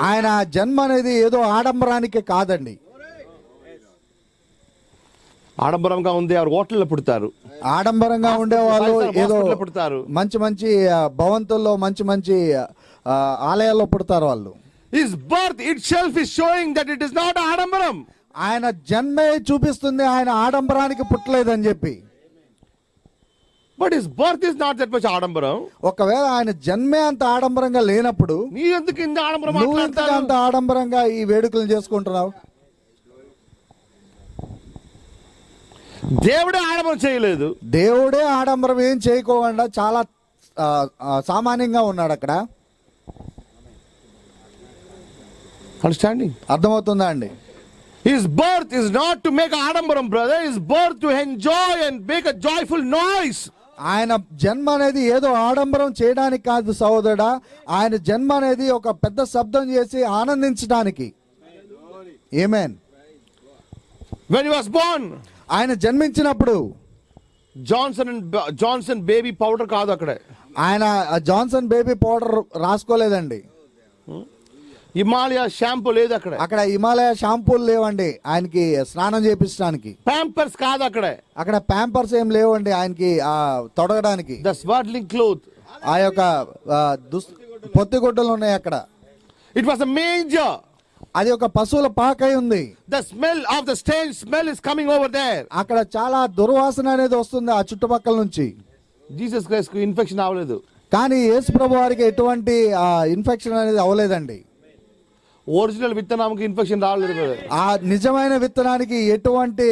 ఆయన జన్మ అనేది ఏదో ఆడంబరానికి కాదండి. ఆడంబరంగా ఉంది, ఎవరు హోటల్లో పుడతారు, ఆడంబరంగా ఉండేవాళ్ళు ఏదో పుడతారు, మంచి మంచి భవంతుల్లో మంచి మంచి ఆలయాల్లో పుడతారు వాళ్ళు. His birth itself is showing that it is not ఆడంబరం. ఆయన జన్మే చూపిస్తుంది ఆయన ఆడంబరానికి పుట్టలేదని చెప్పి. But his birth is not that much ఆడంబరం. ఒకవేళ ఆయన జన్మే అంత ఆడంబరంగా లేనప్పుడు నీ ఎందుకు ఇంత ఆడంబరం నువ్వు ఎందుకు అంత ఆడంబరంగా ఈ వేడుకలు చేసుకుంటున్నావు? దేవుడే ఆడంబరం చేయలేదు. దేవుడే ఆడంబరం ఏం చేయకోకుండా చాలా సామాన్యంగా ఉన్నాడు అక్కడ. అండర్స్టాండింగ్? అర్థమవుతుందా అండి? His birth is not to make ఆడంబరం, brother. His birth to enjoy and make a joyful noise. ఆయన జన్మ అనేది ఏదో ఆడంబరం చేయడానికి కాదు సహోదరుడా. ఆయన జన్మ అనేది ఒక పెద్ద శబ్దం చేసి ఆనందించడానికి. ఆమేన్. When he was born, ఆయన జన్మించినప్పుడు జాన్సన్ బేబీ పౌడర్ కాదు అక్కడ. ఆయన జాన్సన్ బేబీ పౌడర్ రాసుకోలేదండి. హిమాలయ షాంపూ లేదు అక్కడ. అక్కడ హిమాలయ షాంపూలు లేవండి ఆయనకి స్నానం చేపించడానికి. ప్యాంపర్స్ కాదు అక్కడ. అక్కడ ప్యాంపర్స్ ఏం లేవండి ఆయనకి తొడగడానికి. ద స్వాడ్లింగ్ క్లోత్, ఆ యొక్క పొత్తిగుడ్డలు ఉన్నాయి అక్కడ. It was a manger. అది ఒక పశువుల పాకై ఉంది. The smell of the stain smell is coming over there. అక్కడ చాలా దుర్వాసన అనేది వస్తుంది ఆ చుట్టుపక్కల నుంచి. జీసస్ క్రైస్ట్ కు ఇన్ఫెక్షన్ అవ్వలేదు. కానీ యేసు ప్రభు వారికి ఎటువంటి ఇన్ఫెక్షన్ అనేది అవ్వలేదండి. ఒరిజినల్ విత్తనానికి ఇన్ఫెక్షన్ రాలేదు. ఆ నిజమైన విత్తనానికి ఎటువంటి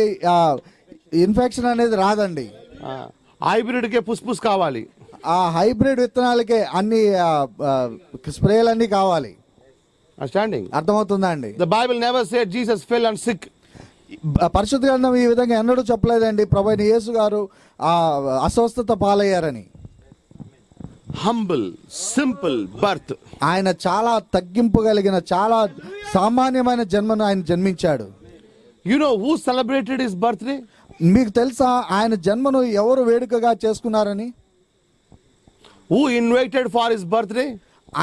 ఇన్ఫెక్షన్ అనేది రాదండి. హైబ్రిడ్ కే పుస్ కావాలి. ఆ హైబ్రిడ్ విత్తనాలకే అన్ని స్ప్రేలన్నీ కావాలి. అండర్స్టాండింగ్? అర్థమవుతుందా అండి? The Bible never said Jesus fell and sick. పరిశుద్ధ గ్రంథం ఈ విధంగా ఎన్నడూ చెప్పలేదండి ప్రభువైన యేసు గారు అస్వస్థత పాలయ్యారని. Humble simple birth. ఆయన చాలా తగ్గింపు కలిగిన చాలా సామాన్యమైన జన్మను ఆయన జన్మించాడు. You know who celebrated his birthday? మీకు తెలుసా ఆయన జన్మను ఎవరు వేడుకగా చేసుకున్నారని? Who invited for his birthday?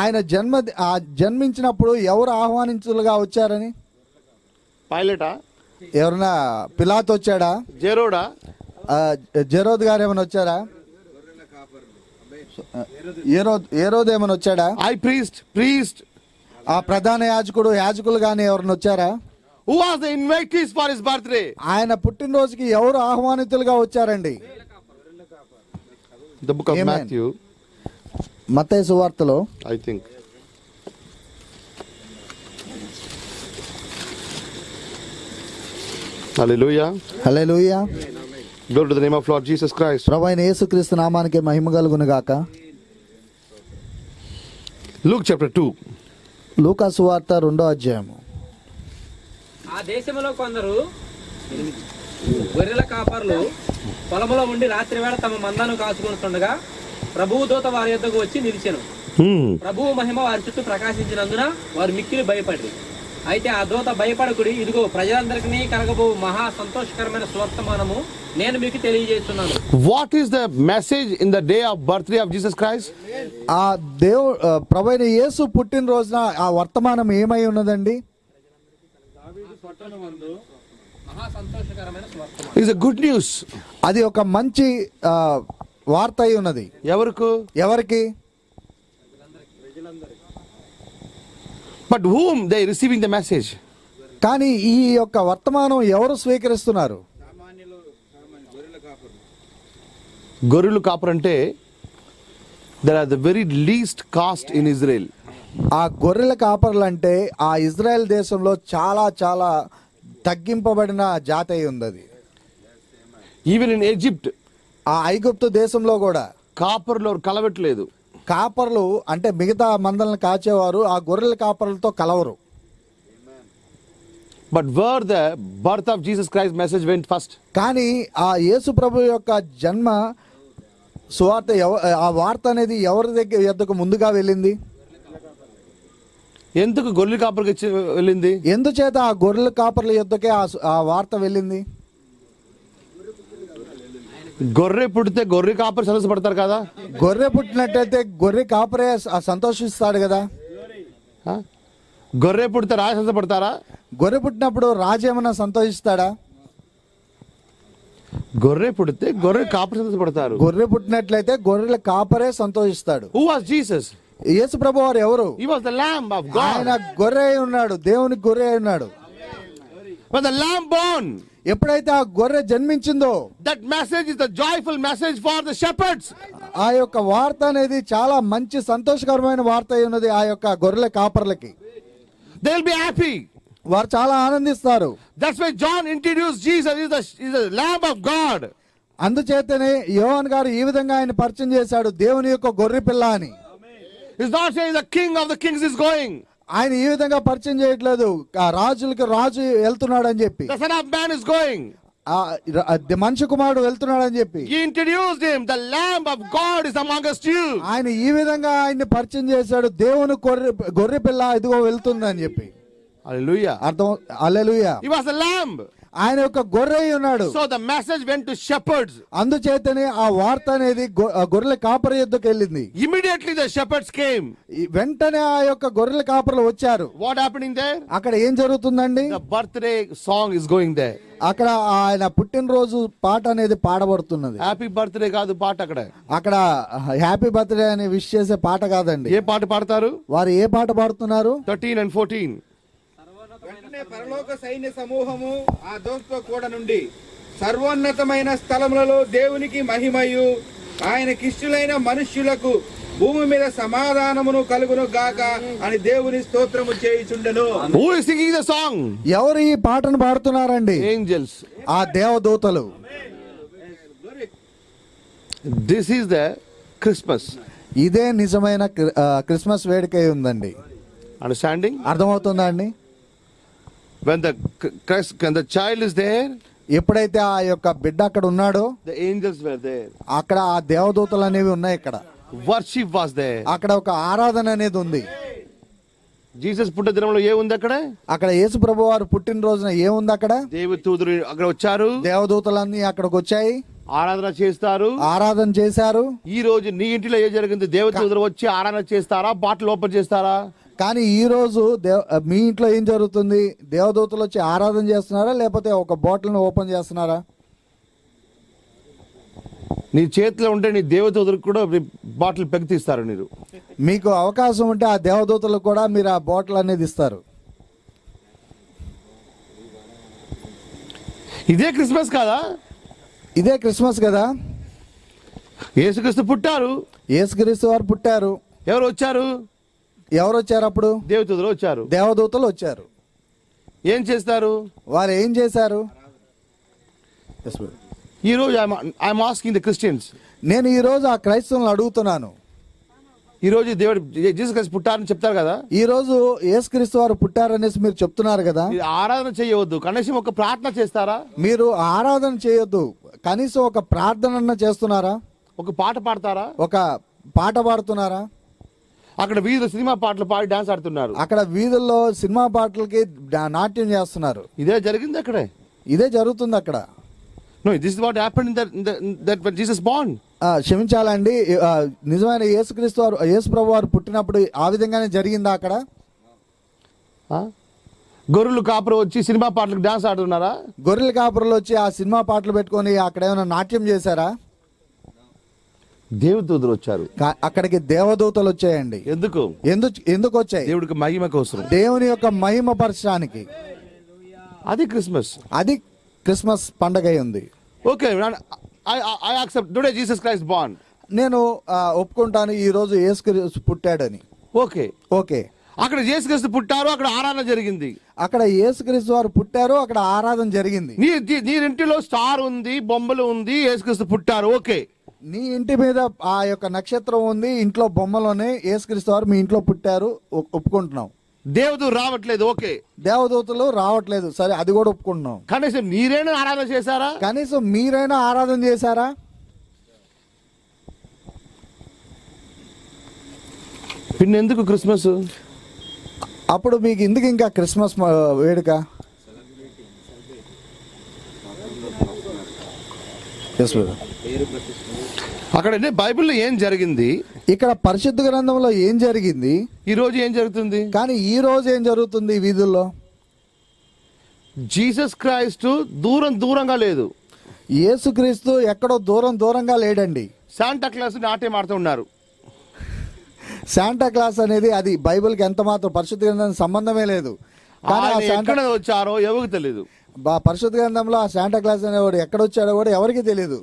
ఆయన జన్మించినప్పుడు ఎవరు ఆహ్వానించులుగా వచ్చారని? పైలటా? ఎవరన్నా పిలాతు వచ్చాడా? జెరోడా? జెరోద్ గారు ఏమైనా వచ్చారా? ఏరోదు ఏమైనా వచ్చాడా? ఐ ప్రీస్ట్ ఆ ప్రధాన యాజకులు గాని ఎవరైనా వచ్చారా? Who was the invitees for his birthday? ఆయన పుట్టినరోజుకి ఎవరు ఆహ్వానితులుగా వచ్చారండి? The book of Amen. Matthew, మత్తయి సువార్తలో I think. Hallelujah. Hallelujah. Glory to the name of Lord Jesus Christ. ప్రభువైన యేసుక్రీస్తు నామానికి మహిమ కలుగును గాక. Luke chapter 2. లూకా సువార్త 2వ అధ్యాయము. ఆ దేశంలో కొందరు గొర్రెల కాపర్లు పొలములో ఉండి రాత్రి వేళ తమ మందను కాచుకుంటుండగా ప్రభువు దూత వారి యొద్దకు వచ్చి నిలిచెను. ప్రభువు మహిమ వారి చుట్టూ ప్రకాశించినందున వారు మిక్కిలి భయపడి, అయితే ఆ దూత భయపడకుడి, ఇదిగో ప్రజలందరికీ కలగబో మహా సంతోషకరమైన సువర్తమానము నేను మీకు తెలియజేస్తున్నాను. What is the message in the day of birthday of Jesus Christ? ఆ ప్రభువైన యేసు పుట్టినరోజున ఆ వర్తమానం ఏమై ఉన్నదండి? మహా సంతోషకరమైన సువర్తమానం. It's a good news. అది ఒక మంచి వార్త అయి ఉన్నది. ఎవరికి? But whom they receiving the message? కానీ ఈ యొక్క వర్తమానం ఎవరు స్వీకరిస్తున్నారు? గొర్రెలు కాపరు అంటే there are the very least caste in Israel. ఆ గొర్రెల కాపర్లు అంటే ఆ ఇజ్రాయెల్ దేశంలో చాలా చాలా తగ్గింపబడిన జాతి అయి ఉంది అది. ఈవెన్ ఇన్ ఈజిప్ట్, ఆ ఐగుప్తు దేశంలో కూడా కాపర్లు కలవట్లేదు. కాపర్లు అంటే మిగతా మందలను కాచేవారు ఆ గొర్రెల కాపర్లతో కలవరు. But where the birth of Jesus Christ message went first. కానీ ఆ యేసు ప్రభు యొక్క జన్మ సువార్త ఆ వార్త అనేది ఎవరి దగ్గర ఎద్దకు ముందుగా వెళ్ళింది? ఎందుకు గొర్రెల కాపరికి వెళ్ళింది? ఎందుచేత ఆ గొర్రెల కాపర్ల యొద్దకే ఆ వార్త వెళ్ళింది? గొర్రె పుడితే గొర్రె కాపరి సంతోషపడతారు కదా. గొర్రె పుట్టినట్టయితే గొర్రె కాపరే సంతోషిస్తాడు కదా. గొర్రె పుడితే రాజు సంతోషపడతారా? గొర్రె పుట్టినప్పుడు రాజు ఏమన్నా సంతోషిస్తాడా? గొర్రె పుడితే గొర్రె కాపరి సంతోషపడతారు. గొర్రె పుట్టినట్లయితే గొర్రెల కాపరే సంతోషిస్తాడు. Who was Jesus? యేసు ప్రభు వారు ఎవరు? He was the lamb of God. ఆయన గొర్రె అయి ఉన్నాడు, దేవుని గొర్రె అయి ఉన్నాడు. When the lamb born, ఎప్పుడైతే ఆ గొర్రె జన్మించిందో that message is the joyful message for the shepherds. ఆ యొక్క వార్త అనేది చాలా మంచి సంతోషకరమైన వార్త అయి ఉన్నది ఆ యొక్క గొర్రెల కాపర్లకి. They will be happy. వారు చాలా ఆనందిస్తారు. That's why John introduced Jesus is the lamb of God. అందుచేతనే యోహాను గారు ఈ విధంగా ఆయన పరిచయం చేశాడు, దేవుని యొక్క గొర్రె పిల్ల అని. He's not saying the king of the kings is going. ఆయన ఈ విధంగా పరిచయం చేయట్లేదు, ఆ రాజులకి రాజు వెళ్తున్నాడు అని చెప్పి, The son of man is going. మనిషి కుమారుడు వెళ్తున్నాడు అని చెప్పి He introduced him. The lamb of God is amongst you. ఆయన ఈ విధంగా ఆయన్ని పరిచయం చేశాడు, దేవుని గొర్రె పిల్ల ఇదిగో వెళ్తుంది అని చెప్పి. Hallelujah. అర్థం? హల్లెలూయా. He was a lamb. ఆయన యొక్క గొర్రె అయి ఉన్నాడు. So the message went to shepherds. అందుచేతనే ఆ వార్త అనేది గొర్రెల కాపరి యొద్దకు వెళ్ళింది. Immediately the shepherds came. వెంటనే ఆ యొక్క గొర్రెల కాపర్లు వచ్చారు. What happening there? అక్కడ ఏం జరుగుతుందండి? The birthday song is going there. అక్కడ ఆయన పుట్టినరోజు పాట అనేది పాడబడుతున్నది. హ్యాపీ బర్త్డే కాదు పాట అక్కడ. అక్కడ హ్యాపీ బర్త్డే అని విష్ చేసే పాట కాదండి. ఏ పాట పాడతారు? వారు ఏ పాట పాడుతున్నారు? 13 and 14. వెంటనే పరలోక సైన్య సమూహము ఆ దూతతో కూడా నుండి సర్వోన్నతమైన స్థలములలో దేవునికి మహిమయు ఆయనకిష్టులైన మనుష్యులకు భూమి మీద సమాధానమును కలుగును గాక అని దేవుని స్తోత్రము చేయుచుండెను. Who is singing the song? ఎవరు ఈ పాటను పాడుతున్నారండి? Angels. ఆ దేవదూతలు. This is the Christmas. ఇదే నిజమైన క్రిస్మస్ వేడుక ఉందండి. Understanding? అర్థమవుతుందా అండి? When the child is there, ఎప్పుడైతే ఆ యొక్క బిడ్డ అక్కడ ఉన్నాడో the angels were there. అక్కడ ఆ దేవదూతలు అనేవి ఉన్నాయి. ఇక్కడ Worship was there. అక్కడ ఒక ఆరాధన అనేది ఉంది. జీసస్ పుట్టిన దినంలో ఏముంది అక్కడ? అక్కడ యేసు ప్రభు వారు పుట్టినరోజున ఏముంది అక్కడ? దేవదూతలు అక్కడ వచ్చారు. దేవదూతలన్నీ అక్కడికి వచ్చాయి, ఆరాధన చేస్తారు, ఆరాధన చేశారు. ఈ రోజు నీ ఇంటిలో ఏ జరిగింది? దేవదూతలు వచ్చి ఆరాధన చేస్తారా? బాటిల్ ఓపెన్ చేస్తారా? కానీ ఈ రోజు మీ ఇంట్లో ఏం జరుగుతుంది? దేవదూతలు వచ్చి ఆరాధన చేస్తున్నారా, లేకపోతే ఒక బాటిల్ని ఓపెన్ చేస్తున్నారా? నీ చేతిలో ఉంటే నీ దేవదూతలకు కూడా బాటిల్ పెగ్ తీస్తారు. మీరు మీకు అవకాశం ఉంటే ఆ దేవదూతలకు కూడా మీరు ఆ బాటిల్ అనేది ఇస్తారు. ఇదే క్రిస్మస్ కాదా? ఇదే క్రిస్మస్ కదా. యేసుక్రీస్తు పుట్టారు, యేసుక్రీస్తు వారు పుట్టారు. ఎవరు వచ్చారు? ఎవరు వచ్చారు అప్పుడు? దేవదూతలు వచ్చారు. దేవదూతలు వచ్చారు. ఏం చేస్తారు? వారు ఏం చేశారు? ఈ రోజు ఐఎమ్ ఆస్కింగ్ ద క్రిస్టియన్స్. నేను ఈ రోజు ఆ క్రైస్తవులను అడుగుతున్నాను. ఈ రోజు దేవుడు జీసస్ క్రైస్ట్ పుట్టారని చెప్తారు కదా. ఈ రోజు యేసుక్రీస్తు వారు పుట్టారనేసి మీరు చెప్తున్నారు కదా. మీరు ఆరాధన చేయవద్దు, కనీసం ఒక ప్రార్థన చేస్తారా? మీరు ఆరాధన చేయొద్దు, కనీసం ఒక ప్రార్థన చేస్తున్నారా? ఒక పాట పాడతారా? ఒక పాట పాడుతున్నారా? అక్కడ వీధిలో సినిమా పాటలు పాడి డాన్స్ ఆడుతున్నారు. అక్కడ వీధుల్లో సినిమా పాటలకి నాట్యం చేస్తున్నారు. ఇదే జరిగింది అక్కడే. ఇదే జరుగుతుంది అక్కడ. No, this is what happened in that when Jesus born. క్షమించాలండి, నిజమైన యేసుక్రీస్తు వారు యేసు ప్రభు వారు పుట్టినప్పుడు ఆ విధంగానే జరిగిందా అక్కడ? గొర్రెలు కాపురు వచ్చి సినిమా పాటలకు డాన్స్ ఆడుతున్నారా? గొర్రెల కాపురులు వచ్చి ఆ సినిమా పాటలు పెట్టుకొని అక్కడ ఏమైనా నాట్యం చేశారా? దేవదూతలు వచ్చారు. అక్కడికి దేవదూతలు వచ్చాయండి. ఎందుకు ఎందుకు వచ్చాయి? దేవుడికి మహిమ కోసం, దేవుని యొక్క మహిమ పరచడానికి. అది క్రిస్మస్. అది క్రిస్మస్ పండగ అయి ఉంది. Okay, I accept today Jesus Christ born. నేను ఒప్పుకుంటాను ఈ రోజు యేసుక్రీస్తు పుట్టాడని. ఓకే, ఓకే, అక్కడ యేసుక్రీస్తు పుట్టారు, అక్కడ ఆరాధన జరిగింది. అక్కడ యేసుక్రీస్తు వారు పుట్టారు, అక్కడ ఆరాధన జరిగింది. నీ ఇంటిలో స్టార్ ఉంది, బొమ్మలు ఉంది, యేసుక్రీస్తు పుట్టారు. ఓకే, నీ ఇంటి మీద ఆ యొక్క నక్షత్రం ఉంది, ఇంట్లో బొమ్మలోనే యేసుక్రీస్తు వారు మీ ఇంట్లో పుట్టారు, ఒప్పుకుంటున్నాం. దేవదూత రావట్లేదు. ఓకే, దేవదూతలు రావట్లేదు, సరే అది కూడా ఒప్పుకుంటున్నాం. కనీసం మీరైనా ఆరాధన చేశారా? కనీసం మీరైనా ఆరాధన చేశారా? పిన్నెందుకు క్రిస్మస్? అప్పుడు మీకు ఎందుకు ఇంకా క్రిస్మస్ వేడుక? అక్కడ బైబిల్లో ఏం జరిగింది, ఇక్కడ పరిశుద్ధ గ్రంథంలో ఏం జరిగింది, ఈ రోజు ఏం జరుగుతుంది? కానీ ఈ రోజు ఏం జరుగుతుంది వీధుల్లో? జీసస్ క్రైస్ట్ దూరంగా లేదు. యేసుక్రీస్తు ఎక్కడో దూరంగా లేడండి. శాంటా క్లాస్ నాట్యం ఆడుతూ ఉన్నారు. శాంటా క్లాస్ అనేది అది బైబిల్కి ఎంత మాత్రం పరిశుద్ధ గ్రంథానికి సంబంధమే లేదు. కానీ ఆ ఎక్కడ వచ్చారో ఎవరికి తెలియదు. పరిశుద్ధ గ్రంథంలో ఆ శాంటా క్లాస్ అనేవాడు ఎక్కడ వచ్చాడో కూడా ఎవరికి తెలియదు.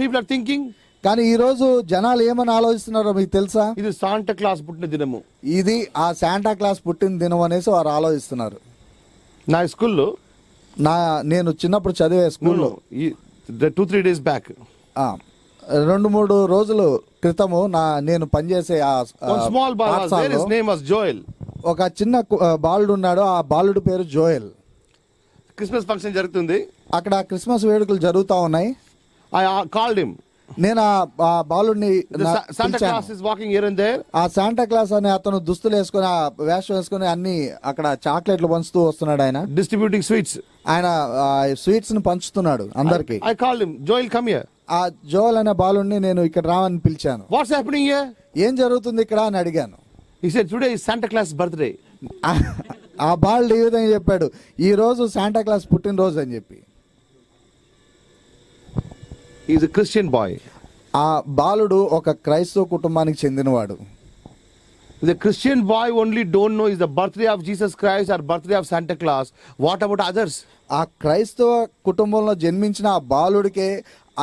People are thinking. కానీ ఈ రోజు జనాలు ఏమని ఆలోచిస్తున్నారో మీకు తెలుసా? ఇది శాంటా క్లాస్ పుట్టిన దినము, ఇది ఆ శాంటా క్లాస్ పుట్టిన దినం అనేసి వారు ఆలోచిస్తున్నారు. నా స్కూల్లో నేను చిన్నప్పుడు చదివే స్కూల్లో 2-3 days బ్యాక్, 2-3 రోజుల క్రితము నేను పనిచేసే స్మాల్ బాల్ జోయల్, ఒక చిన్న బాలుడు ఉన్నాడు. ఆ బాలుడు పేరు జోయల్. క్రిస్మస్ ఫంక్షన్ జరుగుతుంది, అక్కడ క్రిస్మస్ వేడుకలు జరుగుతా ఉన్నాయి. I called him. నేను ఆ బాలుడిని Santa Claus is walking here and there. ఆ శాంటా క్లాస్ అనే అతను దుస్తులు వేసుకొని, ఆ వేషం వేసుకొని అన్ని అక్కడ చాక్లెట్లు పంచుతూ వస్తున్నాడు. ఆయన డిస్ట్రిబ్యూటింగ్ స్వీట్స్, ఆయన స్వీట్స్ ని పంచుతున్నాడు అందరికి. I called him, Joel come here. ఆ జోయల్ అనే బాలుడిని నేను ఇక్కడ రావని పిలిచాను. What's happening here? ఏం జరుగుతుంది ఇక్కడ అని అడిగాను. He said today is Santa Claus birthday. ఆ బాలుడు ఈ విధంగా చెప్పాడు, ఈ రోజు శాంటా క్లాస్ పుట్టినరోజు అని చెప్పి. He is a Christian boy. ఆ బాలుడు ఒక క్రైస్తవ కుటుంబానికి చెందినవాడు. The Christian boy only don't know is the birthday of Jesus Christ or birthday of Santa Claus. What about others? ఆ క్రైస్తవ కుటుంబంలో జన్మించిన ఆ బాలుడికే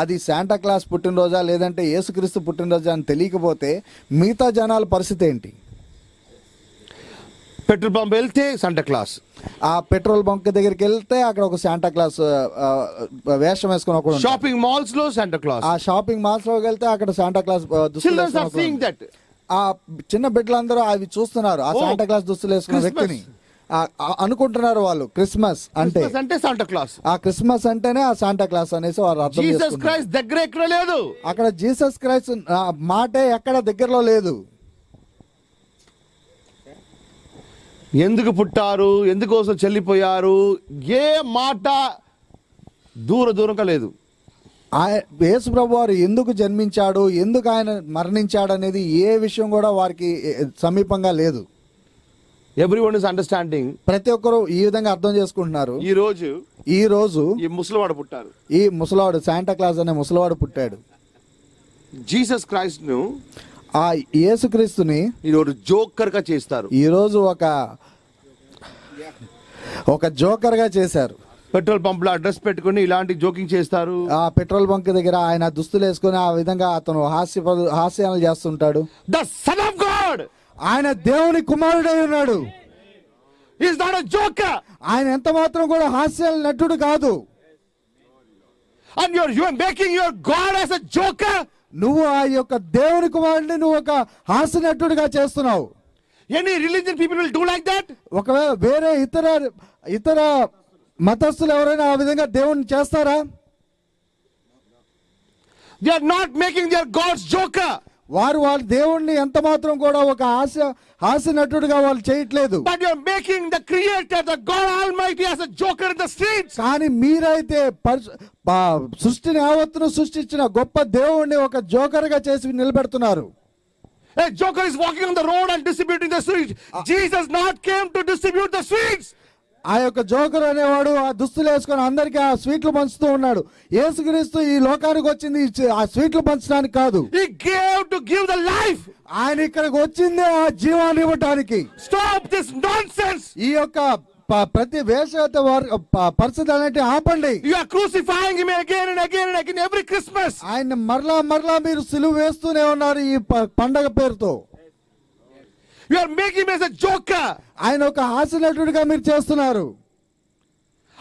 అది శాంటా క్లాస్ పుట్టినరోజా లేదంటే యేసుక్రీస్తు పుట్టినరోజా అని తెలియకపోతే మిగతా జనాల పరిస్థితి ఏంటి? పెట్రోల్ పంప్ వెళ్తే శాంటా క్లాస్, ఆ పెట్రోల్ బంక్ దగ్గరికి వెళ్తే అక్కడ ఒక శాంటా క్లాస్ వేషం వేసుకుని ఒక షాపింగ్ మాల్స్ లో శాంటా క్లాస్, ఆ షాపింగ్ మాల్స్ లోకి వెళ్తే అక్కడ శాంటా క్లాస్ దుస్తులు ఆ చిన్న బిడ్డలందరూ అవి చూస్తున్నారు. ఆ శాంటా క్లాస్ దుస్తులు వేసుకున్న వ్యక్తిని అనుకుంటున్నారు వాళ్ళు క్రిస్మస్ అంటే శాంటా క్లాస్. ఆ క్రిస్మస్ అంటేనే ఆ శాంటా క్లాస్ అనేసి వారు అర్థం జీసస్ క్రైస్ట్ దగ్గర ఎక్కడ లేదు. అక్కడ జీసస్ క్రైస్ట్ మాటే ఎక్కడ దగ్గరలో లేదు. ఎందుకు పుట్టారు, ఎందుకోసం చెల్లిపోయారు, ఏ మాట దూరంగా లేదు. యేసు ప్రభు వారు ఎందుకు జన్మించాడు, ఎందుకు ఆయన మరణించాడు అనేది ఏ విషయం కూడా వారికి సమీపంగా లేదు. Everyone is understanding. ప్రతి ఒక్కరు ఈ విధంగా అర్థం చేసుకుంటున్నారు. ఈ రోజు ఈ ముసలివాడు పుట్టారు. ఈ ముసలివాడు శాంటా క్లాస్ అనే ముసలివాడు పుట్టాడు. జీసస్ క్రైస్ట్ ను, ఆ యేసుక్రీస్తుని ఈరోజు జోకర్ గా చేస్తారు. ఈ రోజు ఒక జోకర్ గా చేశారు. పెట్రోల్ పంప్ లో అడ్రస్ పెట్టుకుని ఇలాంటి జోకింగ్ చేస్తారు. ఆ పెట్రోల్ బంక్ దగ్గర ఆయన దుస్తులు వేసుకుని ఆ విధంగా అతను హాస్యాలు చేస్తుంటాడు. ద సన్ ఆఫ్ గాడ్, ఆయన దేవుని కుమారుడై ఉన్నాడు. Is not a joker. ఆయన ఎంత మాత్రం కూడా హాస్యాల నటుడు కాదు. And you are making your God as a joker. నువ్వు ఆ యొక్క దేవుని కుమారుడిని నువ్వు ఒక హాస్య నటుడిగా చేస్తున్నావు. Any religion people will do like that. ఒకవేళ వేరే ఇతర మతస్థులు ఎవరైనా ఆ విధంగా దేవుని చేస్తారా? They are not making their God's joker. వారు వాళ్ళ దేవుణ్ణి ఎంత మాత్రం కూడా ఒక హాస్య నటుడిగా వాళ్ళు చేయట్లేదు. But you are making the creator, the God Almighty, as a joker in the streets. కానీ మీరైతే సృష్టిని యావత్తును సృష్టించిన గొప్ప దేవుణ్ణి ఒక జోకర్ గా చేసి నిలబెడుతున్నారు. A joker is walking on the road and distributing the sweets. Jesus not came to distribute the sweets. ఆ యొక్క జోకర్ అనేవాడు ఆ దుస్తులు వేసుకొని అందరికి ఆ స్వీట్లు పంచుతూ ఉన్నాడు. యేసుక్రీస్తు ఈ లోకానికి వచ్చింది ఆ స్వీట్లు పంచడానికి కాదు. He gave to give the life. ఆయన ఇక్కడికి వచ్చిందే ఆ జీవాన్ని ఇవ్వటానికి. Stop this nonsense. ఈ యొక్క ప్రతి వేషత పరిస్థితి అనేది ఆపండి. You are crucifying him again and again and again every Christmas. ఆయన మరలా మీరు సిలువ వేస్తూనే ఉన్నారు ఈ పండగ పేరుతో. You are making him as a joker. ఆయన ఒక హాస్యనటుడిగా మీరు చేస్తున్నారు.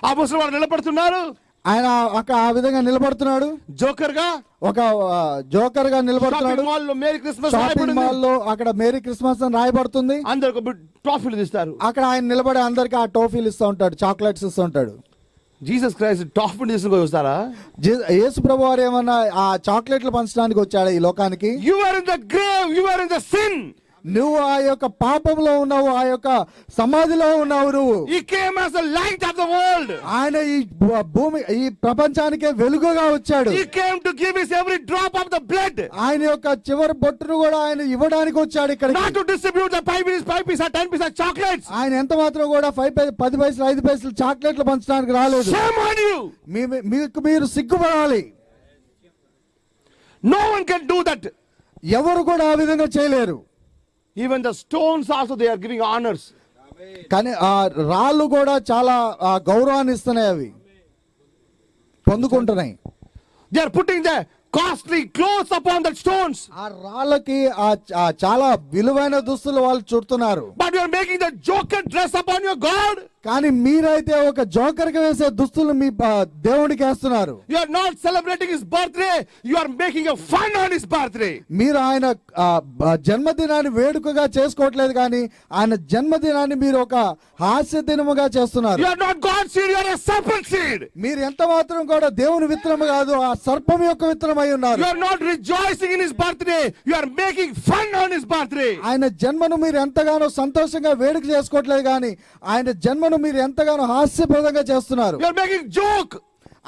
అపోస్తలులు వారు నిలబడుతున్నారు, ఆయన ఆ విధంగా నిలబడుతున్నాడు, జోకర్ గా, ఒక జోకర్ గా నిలబడుతున్నాడు. షాపింగ్ మాల్ లో మేరీ క్రిస్మస్ షాపింగ్ మాల్ లో అక్కడ మేరీ క్రిస్మస్ అని రాయబడుతుంది. అందరికి ట్రాఫీలు ఇస్తారు. అక్కడ ఆయన నిలబడి అందరికి ఆ టోఫీలు ఇస్తూ ఉంటాడు, చాక్లెట్స్ ఇస్తూ ఉంటాడు. జీసస్ క్రైస్ట్ టాఫీలు తీసుకొని వస్తారా? యేసు ప్రభు వారు ఏమన్నా ఆ చాక్లెట్లు పంచడానికి వచ్చాడా ఈ లోకానికి? You are in the grave, you are in the sin. నువ్వు ఆ యొక్క పాపంలో ఉన్నావు, ఆ యొక్క సమాధిలో ఉన్నావు నువ్వు. He came as the light of the world. ఆయన ఈ భూమి ఈ ప్రపంచానికే వెలుగుగా వచ్చాడు. He came to give his every drop of the blood. ఆయన యొక్క చివరి బొట్టును కూడా ఆయన ఇవ్వడానికి వచ్చాడు ఇక్కడ. Not to distribute the 5 paisa 10 paisa chocolates. ఆయన ఎంత మాత్రం కూడా 10 పైసలు 5 పైసలు చాక్లెట్లు పంచడానికి రాలేదు. Shame on you. మీకు మీరు సిగ్గుపడాలి. No one can do that. ఎవరు కూడా ఆ విధంగా చేయలేరు. Even the stones also they are giving honors. కానీ ఆ రాళ్ళు కూడా చాలా గౌరవాన్ని ఇస్తున్నాయి, అవి పొందుకుంటున్నాయి. They are putting the costly clothes upon the stones. ఆ రాళ్ళకి చాలా విలువైన దుస్తులు వాళ్ళు చుడుతున్నారు. But you are making the joker dress upon your God. కానీ మీరైతే ఒక జోకర్ కి వేసే దుస్తులు మీ దేవుడికి వేస్తున్నారు. You are not celebrating his birthday, you are making a fun on his birthday. మీరు ఆయన జన్మదినాన్ని వేడుకగా చేసుకోవట్లేదు, కానీ ఆయన జన్మదినాన్ని మీరు ఒక హాస్య దినముగా చేస్తున్నారు. You are not God's seed, you are a serpent seed. మీరు ఎంత మాత్రం కూడా దేవుని విత్తనం కాదు, ఆ సర్పం యొక్క విత్తనం అయి ఉన్నారు. You are not rejoicing in his birthday, you are making fun on his birthday. ఆయన జన్మను మీరు ఎంతగానో సంతోషంగా వేడుక చేసుకోవట్లేదు, కానీ ఆయన జన్మను మీరు ఎంతగానో హాస్యప్రదంగా చేస్తున్నారు. You are making joke.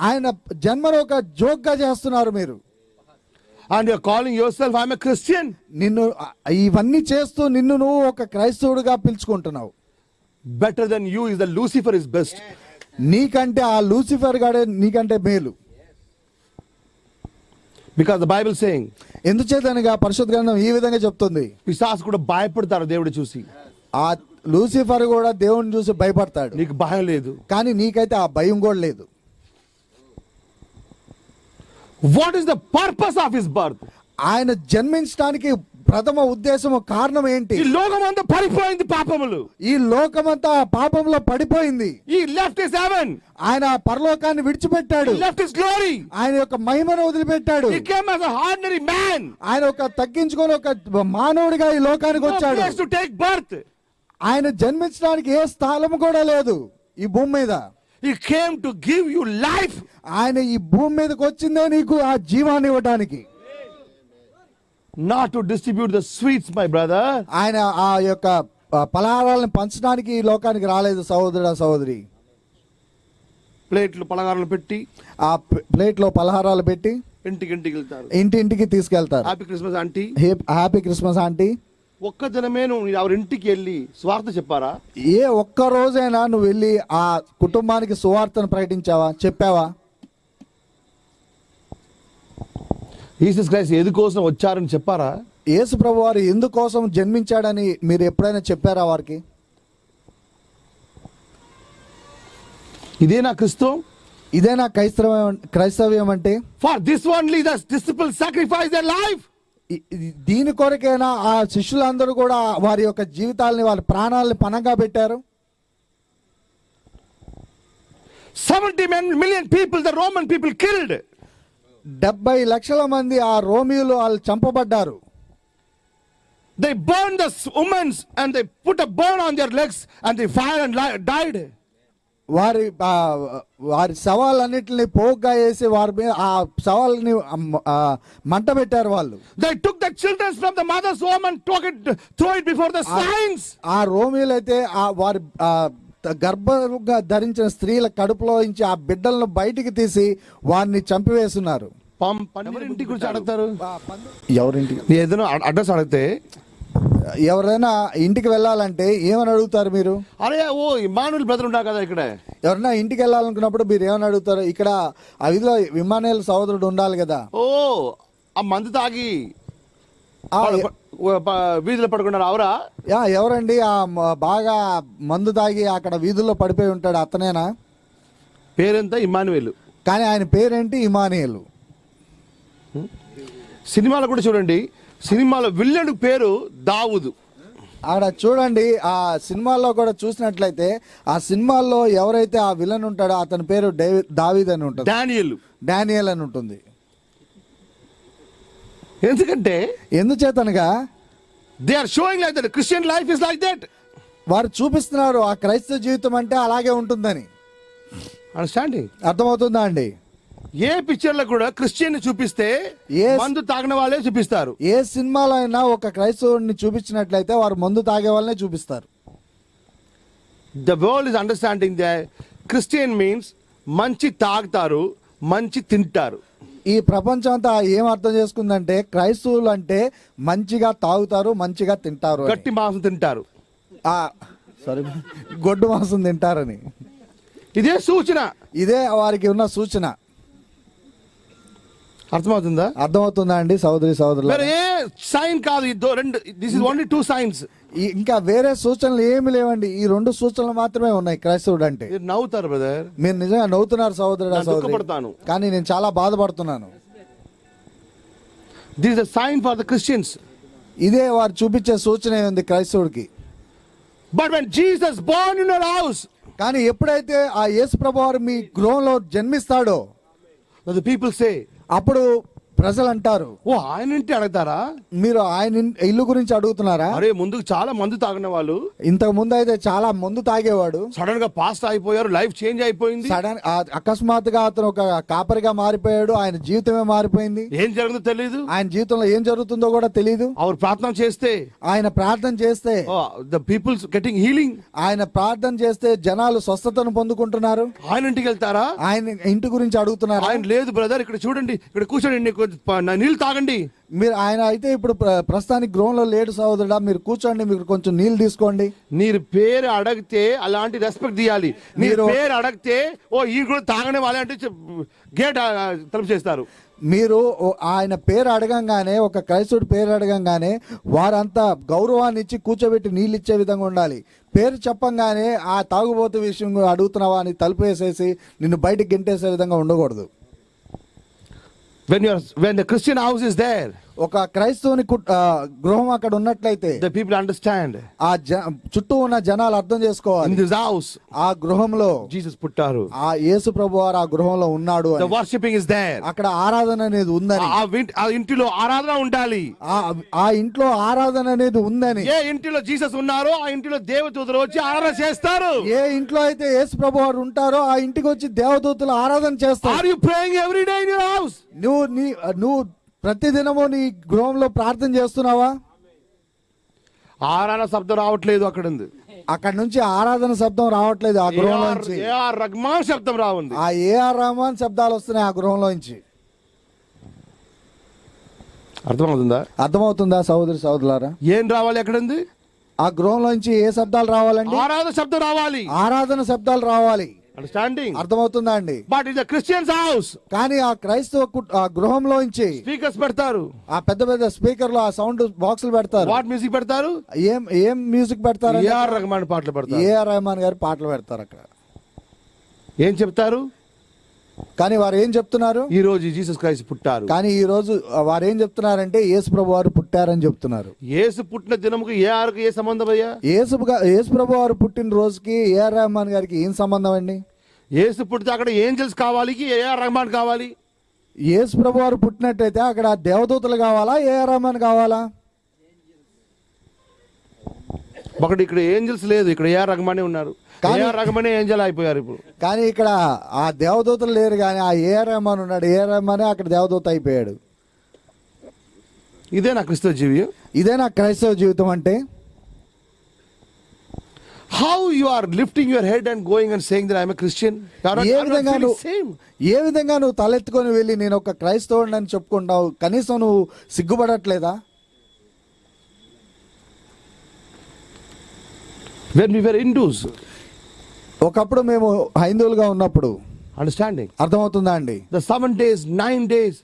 ఆయన జన్మను ఒక జోక్ గా చేస్తున్నారు మీరు. And you are calling yourself I'm a Christian. నిన్ను ఇవన్నీ చేస్తూ నిన్ను నువ్వు ఒక క్రైస్తవుడిగా పిలుచుకుంటున్నావు. Better than you is the Lucifer is best. నీకంటే ఆ లూసిఫర్ గాడే నీకంటే మేలు. Because the Bible saying ఎందుచేతనగా పరిశుద్ధ గ్రంథం ఈ విధంగా చెప్తుంది. పిశాచు కూడా భయపడతారు దేవుడు చూసి. ఆ లూసిఫర్ కూడా దేవుని చూసి భయపడతాడు. నీకు భయం లేదు, కానీ నీకైతే ఆ భయం కూడా లేదు. What is the purpose of his birth? ఆయన జన్మించడానికి ప్రథమ ఉద్దేశము కారణం ఏంటి? ఈ లోకమంతా పడిపోయింది పాపములు. ఈ లోకమంతా పాపంలో పడిపోయింది. He left his heaven. ఆయన పరలోకాన్ని విడిచిపెట్టాడు. He left his glory. ఆయన యొక్క మహిమను వదిలిపెట్టాడు. He came as an ordinary man. ఆయన ఒక తగ్గించుకొని ఒక మానవుడిగా ఈ లోకానికి No వచ్చాడు. place to take birth. ఆయన జన్మించడానికి ఏ స్థలం కూడా లేదు ఈ భూమి మీద. He came to give you life. ఆయన ఈ భూమి మీదకి వచ్చిందే నీకు ఆ జీవాన్ని ఇవ్వడానికి. Not to distribute the sweets, my brother. ఆయన ఆ యొక్క పలహారాలను పంచడానికి ఈ లోకానికి రాలేదు సహోదరుడా సహోదరి. ప్లేట్లు పలహారాలు పెట్టి ఆ ప్లేట్ లో పలహారాలు పెట్టి ఇంటికి వెళ్తారు, ఇంటింటికి తీసుకెళ్తారు. Happy Christmas aunty, happy Christmas aunty. ఒక్క దినమే నువ్వు ఎవరి ఇంటికి వెళ్ళి స్వార్థ చెప్పారా? ఏ ఒక్క రోజైనా నువ్వు వెళ్ళి ఆ కుటుంబానికి సువార్తను ప్రకటించావా, చెప్పావా? జీసస్ క్రైస్ట్ ఎందుకోసం వచ్చారని చెప్పారా? యేసు ప్రభు వారు ఎందుకోసం జన్మించాడని మీరు ఎప్పుడైనా చెప్పారా వారికి? ఇదేనా క్రిస్తు? ఇదేనా క్రైస్తవ్యం అంటే? For this only the disciples sacrifice their life. దీని కొరకైనా ఆ శిష్యులందరూ కూడా వారి యొక్క జీవితాలని వాళ్ళ ప్రాణాలని పణంగా పెట్టారు. 70 million people the Roman people killed. 70 లక్షల మంది ఆ రోమియోలు వాళ్ళు చంపబడ్డారు. They burned the women and they put a burn on their legs and they fired and died. వారి సవాలన్నిటిని పోగ్గా వేసి వారి మీద ఆ సవాల్ని మంట పెట్టారు వాళ్ళు. They took the children from the mother's womb and throw it before the swines. ఆ రోమియోలు అయితే వారి గర్భంగా ధరించిన స్త్రీల కడుపులో నుంచి ఆ బిడ్డలను బయటికి తీసి వారిని చంపివేస్తున్నారు. ఇంటి గురించి అడుగుతారు, ఎవరింటికి ఏదైనా అడ్రస్ అడిగితే ఎవరైనా ఇంటికి వెళ్ళాలంటే ఏమని అడుగుతారు మీరు? అరే ఓ ఇమానుయేల్ బ్రదర్ ఉన్నారు కదా ఇక్కడ. ఎవరైనా ఇంటికి వెళ్ళాలనుకున్నప్పుడు మీరు ఏమని అడుగుతారు? ఇక్కడ ఆ విధిలో ఇమానుయేల్ సహోదరుడు ఉండాలి కదా. ఓ ఆ మందు తాగి ఆ, వీధిలో పడుకున్నారు అవరా? ఎవరండి ఆ బాగా మందు తాగి అక్కడ వీధుల్లో పడిపోయి ఉంటాడు, అతనేనా? పేరెంత? ఇమ్మానుయేలు. కానీ ఆయన పేరేంటి? ఇమానియేలు. సినిమాలో కూడా చూడండి, సినిమాలో విల్లన్ పేరు దావుదు. అక్కడ చూడండి, ఆ సినిమాల్లో కూడా చూసినట్లయితే ఆ సినిమాల్లో ఎవరైతే ఆ విలన్ ఉంటాడో అతని పేరు దావీద్ అని ఉంటుంది, డానియల్ అని ఉంటుంది. ఎందుకంటే ఎందుచేతనగా they are showing like that Christian life is like that. వారు చూపిస్తున్నారు ఆ క్రైస్తవ జీవితం అంటే అలాగే ఉంటుందని. అండర్స్టాండింగ్? అర్థమవుతుందా అండి? ఏ పిక్చర్ లో కూడా క్రిస్టియన్ చూపిస్తే మందు తాగిన వాళ్ళే చూపిస్తారు. ఏ సినిమాలో అయినా ఒక క్రైస్తవుడిని చూపించినట్లయితే వారు మందు తాగే వాళ్ళనే చూపిస్తారు. The world is understanding that Christian means మంచి తాగుతారు, మంచి తింటారు. ఈ ప్రపంచం అంతా ఏం అర్థం చేసుకుందంటే క్రైస్తవులు అంటే మంచిగా తాగుతారు, మంచిగా తింటారు, గట్టి మాంసం తింటారు, సారీ గొడ్డు మాంసం తింటారని. ఇదే సూచన, ఇదే వారికి ఉన్న సూచన. అర్థమవుతుందా? అర్థమవుతుందా అండి సోదరి సోదరులు? ఏ సైన్ కాదు, రెండు. This is only 2 signs. ఇంకా వేరే సూచనలు ఏమి లేవండి, ఈ 2 సూచనలు మాత్రమే ఉన్నాయి క్రైస్తవుడు అంటే. నవ్వుతారు బ్రదర్, మీరు నిజంగా నవ్వుతున్నారు సోదరుడా, దుఃఖపడతాను, కానీ నేను చాలా బాధపడుతున్నాను. This is the sign for the Christians. ఇదే వారు చూపించే సూచన ఉంది క్రైస్తవుడికి. But when Jesus born in your house, కానీ ఎప్పుడైతే ఆ యేసు ప్రభువు వారు మీ గృహంలో జన్మిస్తాడో ద పీపుల్ సే, అప్పుడు ప్రజలు అంటారు, ఓ ఆయన ఇంటి అడుగుతారా, మీరు ఆయన ఇల్లు గురించి అడుగుతున్నారా? అరే ముందుకు చాలా మందు తాగిన వాళ్ళు, ఇంతకు ముందు అయితే చాలా మందు తాగేవాడు, సడన్ గా పాస్ట్ అయిపోయారు, లైఫ్ చేంజ్ అయిపోయింది. సడన్ అకస్మాత్తుగా అతను ఒక కాపరిగా మారిపోయాడు, ఆయన జీవితమే మారిపోయింది. ఏం జరుగుతుందో తెలియదు, ఆయన జీవితంలో ఏం జరుగుతుందో కూడా తెలియదు. அவர் ప్రార్థన చేస్తే, ఆయన ప్రార్థన చేస్తే ద పీపుల్స్ గెటింగ్ హీలింగ్, ఆయన ప్రార్థన చేస్తే జనాలు స్వస్థతను పొందుకుంటున్నారు. ఆయన ఇంటికి వెళ్తారా? ఆయన ఇంటి గురించి అడుగుతున్నారు. ఆయన లేదు బ్రదర్, ఇక్కడ చూడండి, ఇక్కడ కూర్చోండి, నీళ్ళు తాగండి. మీరు ఆయన అయితే ఇప్పుడు ప్రస్తుతానికి గృహంలో లేడు సహోదరుడా, మీరు కూర్చోండి, మీరు కొంచెం నీళ్ళు తీసుకోండి. మీరు పేరు అడిగితే అలాంటి రెస్పెక్ట్ తీయాలి. మీరు పేరు అడిగితే ఓ ఈ కూడా తాగనే వాళ్ళే అంటే గేట్ తలుపు చేస్తారు. మీరు ఆయన పేరు అడగంగానే, ఒక క్రైస్తవుడి పేరు అడగంగానే వారంతా గౌరవాన్ని ఇచ్చి కూర్చోబెట్టి నీళ్ళు ఇచ్చే విధంగా ఉండాలి. పేరు చెప్పంగానే ఆ తాగుబోతు విషయం అడుగుతున్నావా అని తలుపు వేసేసి నిన్ను బయటకు గెంటేసే విధంగా ఉండకూడదు. When the Christian house is there, ఒక క్రైస్తవుని గృహం అక్కడ ఉన్నట్లయితే the people understand. ఆ చుట్టూ ఉన్న జనాలు అర్థం చేసుకోవాలి, In this house, ఆ గృహంలో Jesus పుట్టారు, ఆ యేసు ప్రభు వారు ఆ గృహంలో ఉన్నాడు అని. The worshiping is there. అక్కడ ఆరాధన అనేది ఉందని, ఆ ఇంటిలో ఆరాధన ఉండాలి. ఆ ఇంట్లో ఆరాధన అనేది ఉందని. ఏ ఇంటిలో జీసస్ ఉన్నారో ఆ ఇంటిలో దేవదూతలు వచ్చి ఆరాధన చేస్తారు. ఏ ఇంట్లో అయితే యేసు ప్రభు వారు ఉంటారో ఆ ఇంటికి వచ్చి దేవదూతలు ఆరాధన చేస్తారు. Are you praying every day in your house? నువ్వు ప్రతిదినము నీ గృహంలో ప్రార్థన చేస్తున్నావా? ఆరాధన శబ్దం రావట్లేదు అక్కడ ఉంది. అక్కడ నుంచి ఆరాధన శబ్దం రావట్లేదు ఆ గృహంలో నుంచి. ఏఆర్ రహమాన్ శబ్దం రావుంది. ఆ ఏఆర్ రహమాన్ శబ్దాలు వస్తున్నాయి ఆ గృహంలో నుంచి. అర్థమవుతుందా? అర్థమవుతుందా సహోదరి సహోదరులారా? ఏం రావాలి అక్కడ ఉంది? ఆ గృహంలో నుంచి ఏ శబ్దాలు రావాలండి? ఆరాధన శబ్దం రావాలి, ఆరాధన శబ్దాలు రావాలి. అండర్స్టాండింగ్? అర్థమవుతుందా అండి? But is the Christians house. కానీ ఆ క్రైస్తవ ఆ గృహంలో నుంచి స్పీకర్స్ పెడతారు, ఆ పెద్ద పెద్ద స్పీకర్లు, ఆ సౌండ్ బాక్సులు పెడతారు. వాట్ మ్యూజిక్ పెడతారు? ఏం మ్యూజిక్ పెడతారు? ఏఆర్ రెహమాన్ పాటలు పెడతారు. ఏఆర్ రెహమాన్ గారి పాటలు పెడతారు అక్కడ. ఏం చెప్తారు? కానీ వారు ఏం చెప్తున్నారు? ఈ రోజు జీసస్ క్రైస్ట్ పుట్టారు. కానీ ఈ రోజు వారు ఏం చెప్తున్నారంటే యేసు ప్రభు వారు పుట్టారని చెప్తున్నారు. యేసు పుట్టిన దినముకు ఏఆర్కి ఏ సంబంధం అయ్యా? యేసు ప్రభు వారు పుట్టిన రోజుకి ఏఆర్ రెహమాన్ గారికి ఏం సంబంధం అండి? యేసు పుట్టితే అక్కడ ఏంజల్స్ కావాలి, ఏఆర్ రెహమాన్ కావాలి. యేసు ప్రభు వారు పుట్టినట్టయితే అక్కడ దేవదూతలు కావాలా, ఏఆర్ రెహమాన్ కావాలా? ఒకటి ఇక్కడ ఏంజల్స్ లేదు, ఇక్కడ ఏఆర్ రెహమానే ఉన్నారు. ఏఆర్ రెహమానే ఏంజల్ అయిపోయారు ఇప్పుడు. కానీ ఇక్కడ ఆ దేవదూతలు లేరు, కానీ ఆ ఏఆర్ రెహమాన్ ఉన్నాడు. ఏఆర్ రెహమానే అక్కడ దేవదూత అయిపోయాడు. ఇదే నా క్రిస్తవ జీవితం, ఇదే నా క్రైస్తవ జీవితం అంటే. How you are lifting your head and going and saying that I am a Christian? ఏ విధంగా నువ్వు తలెత్తుకొని వెళ్ళి నేను ఒక క్రైస్తవుడిని అని చెప్పుకుంటావు? కనీసం నువ్వు సిగ్గుపడట్లేదా? When we were Hindus, ఒకప్పుడు మేము హైందువులుగా ఉన్నప్పుడు, understanding, అర్థమవుతుందా అండి? the 7 days, 9 days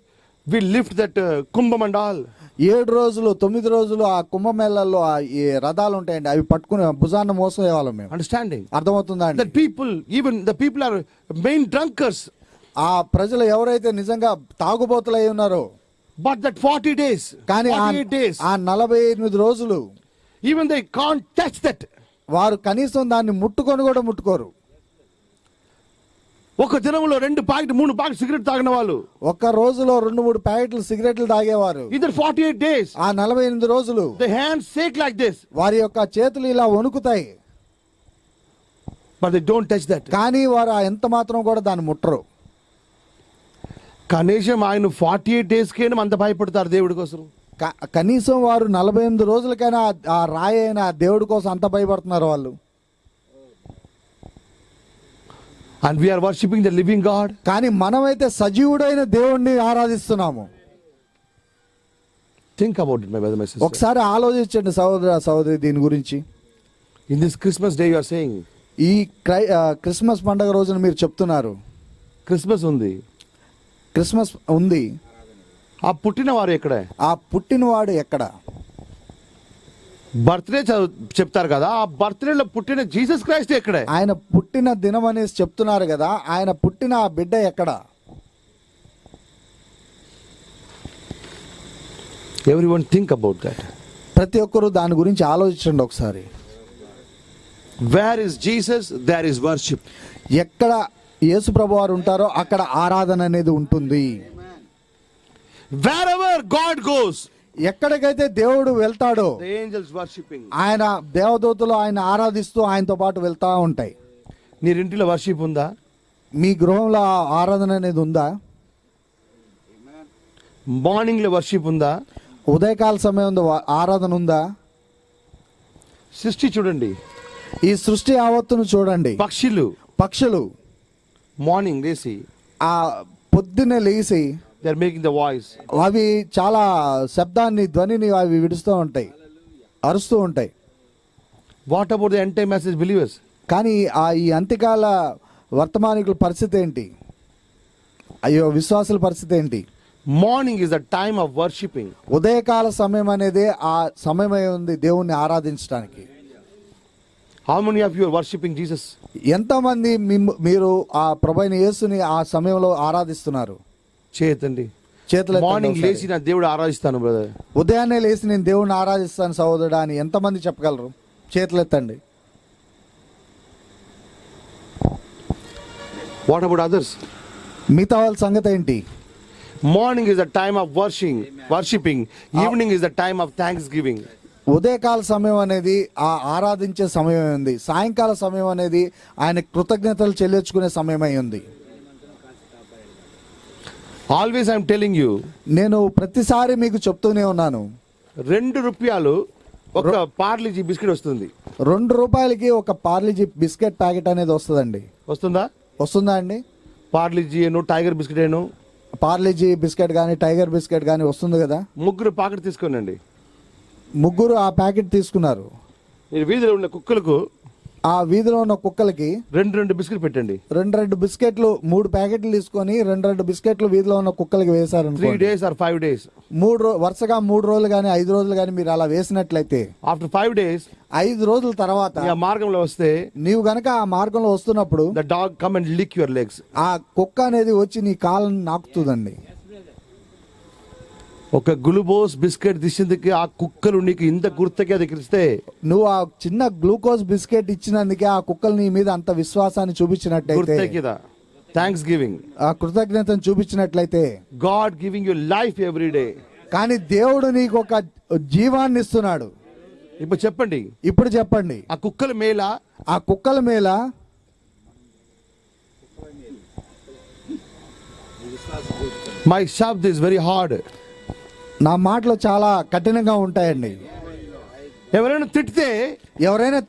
we lift that kumbam and all. 7 రోజులు 9 రోజులు ఆ కుంభమేళల్లో ఆ ఈ రథాలు ఉంటాయండి, అవి పట్టుకుని భుజాన్ని మోసేవాళ్ళం మేము. Understanding? అర్థమవుతుందా అండి? That people, even the people are main drunkards. ఆ ప్రజలు ఎవరైతే నిజంగా తాగుబోతులై ఉన్నారో, But that 40 days, కానీ 48 days, ఆ 48 రోజులు even they can't touch that. వారు కనీసం దాన్ని ముట్టుకొని కూడా ముట్టుకోరు. ఒక దినంలో 2 ప్యాకెట్ 3 ప్యాకెట్ సిగరెట్ తాగిన వాళ్ళు ఒక్క రోజులో 2-3 ప్యాకెట్లు సిగరెట్లు తాగేవారు. in that 48 days, ఆ 48 రోజులు the hands shake like this, వారి యొక్క చేతులు ఇలా వణుకుతాయి, but they don't touch that. కానీ వారు ఎంత మాత్రం కూడా దాన్ని ముట్టరు. కనీసం ఆయన 48 days కేనా అంత భయపడతారు దేవుడి కోసం. కనీసం వారు 48 రోజులకైనా ఆ రాయి అయిన ఆ దేవుడి కోసం అంత భయపడుతున్నారు వాళ్ళు. And we are worshiping the living God. కానీ మనమైతే సజీవుడైన దేవుణ్ణి ఆరాధిస్తున్నాము. Think about it, my brother, my sister. ఒకసారి ఆలోచించండి సహోదర సహోదరి దీని గురించి. In this Christmas day you are saying, ఈ క్రిస్మస్ పండుగ రోజున మీరు చెప్తున్నారు Christmas ఉంది, క్రిస్మస్ ఉంది, ఆ పుట్టిన వారు ఎక్కడ? ఆ పుట్టినవాడు ఎక్కడ? బర్త్డే చెప్తారు కదా, ఆ బర్త్డేలో పుట్టిన జీసస్ క్రైస్ట్ ఎక్కడ? ఆయన పుట్టిన దినం అనేసి చెప్తున్నారు కదా, ఆయన పుట్టిన ఆ బిడ్డ ఎక్కడ? Everyone think about that. ప్రతి ఒక్కరూ దాని గురించి ఆలోచించండి ఒకసారి. Where is Jesus? There is worship. ఎక్కడ యేసు ప్రభు వారు ఉంటారో అక్కడ ఆరాధన అనేది ఉంటుంది. Wherever God goes, ఎక్కడికైతే దేవుడు వెళ్తాడో the angels worshiping. ఆయన దేవదూతలు ఆయన ఆరాధిస్తూ ఆయనతో పాటు వెళ్తా ఉంటాయి. నీ ఇంటిలో వర్షిప్ ఉందా? మీ గృహంలో ఆ ఆరాధన అనేది ఉందా? మార్నింగ్ లో వర్షిప్ ఉందా? ఉదయకాల సమయం ఆరాధన ఉందా? సృష్టి చూడండి, ఈ సృష్టి యావత్తును చూడండి. పక్షులు మార్నింగ్ లేసి ఆ పొద్దున్నే లేచి they are making the voice. అవి చాలా శబ్దాన్ని ధ్వనిని అవి విడుస్తూ ఉంటాయి, అరుస్తూ ఉంటాయి. What about the end time message believers? కానీ ఈ అంత్యకాల వర్తమానికుల పరిస్థితి ఏంటి? అయ్యో విశ్వాసుల పరిస్థితి ఏంటి? Morning is the time of worshiping. ఉదయకాల సమయం అనేది ఆ సమయమై ఉంది దేవుణ్ణి ఆరాధించడానికి. How many of you are worshiping Jesus? ఎంతమంది మీరు ఆ ప్రభువైన యేసుని ఆ సమయంలో ఆరాధిస్తున్నారు? చేతండి. చేతులు మార్నింగ్ లేచి నా దేవుడు ఆరాధిస్తాను బ్రదర్. ఉదయాన్నే లేచి నేను దేవుణ్ణి ఆరాధిస్తాను సహోదరుడా అని ఎంతమంది చెప్పగలరు? చేతులు ఎత్తండి. What about others? మిగతా వాళ్ళ సంగతి ఏంటి? Morning is the time of worshiping. Evening is the time of thanksgiving. ఉదయకాల సమయం అనేది ఆ ఆరాధించే సమయం ఉంది, సాయంకాల సమయం అనేది ఆయన కృతజ్ఞతలు చెల్లించుకునే సమయమై ఉంది. Always I am telling you, నేను ప్రతిసారి మీకు చెప్తూనే ఉన్నాను, 2 రూపాయలు ఒక పార్లీజీ బిస్కెట్ వస్తుంది. 2 రూపాయలకి ఒక పార్లీజీ బిస్కెట్ ప్యాకెట్ అనేది వస్తుందండి. వస్తుందా అండి? పార్లీజీ ఏను టైగర్ బిస్కెట్ ఏను, పార్లీజీ బిస్కెట్ కానీ టైగర్ బిస్కెట్ కానీ వస్తుంది కదా. 3 ప్యాకెట్ తీసుకోనండి. 3 ఆ ప్యాకెట్ తీసుకున్నారు. మీరు వీధిలో ఉన్న కుక్కలకు, ఆ వీధిలో ఉన్న కుక్కలకి 2 బిస్కెట్ పెట్టండి. 2 బిస్కెట్లు 3 ప్యాకెట్లు తీసుకొని 2 బిస్కెట్లు వీధిలో ఉన్న కుక్కలకి వేశారు. 3 days or 5 days. వరుసగా 3 రోజులు కానీ 5 రోజులు కానీ మీరు అలా వేసినట్లయితే ఆఫ్టర్ 5 days 5 రోజుల తర్వాత ఆ మార్గంలో వస్తే నీవు గనక ఆ మార్గంలో వస్తున్నప్పుడు the dog come and lick your legs. ఆ కుక్క అనేది వచ్చి నీ కాళ్ళని నాకుతుందండి. ఒక గ్లూకోజ్ బిస్కెట్ తీసేందుకు ఆ కుక్కలు నీకు ఇంత గుర్తకి అది ఇస్తే, నువ్వు ఆ చిన్న గ్లూకోజ్ బిస్కెట్ ఇచ్చినందుకే ఆ కుక్కలు నీ మీద అంత విశ్వాసాన్ని చూపించినట్లయితే, థ్యాంక్స్ గివింగ్, ఆ కృతజ్ఞతను చూపించినట్లయితే, God giving you life every day. కానీ దేవుడు నీకు ఒక జీవాన్ని ఇస్తున్నాడు. ఇప్పుడు చెప్పండి, ఆ కుక్కల మేల మై శబ్ద్ ఇస్ వెరీ హార్డ్. నా మాటలు చాలా కఠినంగా ఉంటాయండి. ఎవరైనా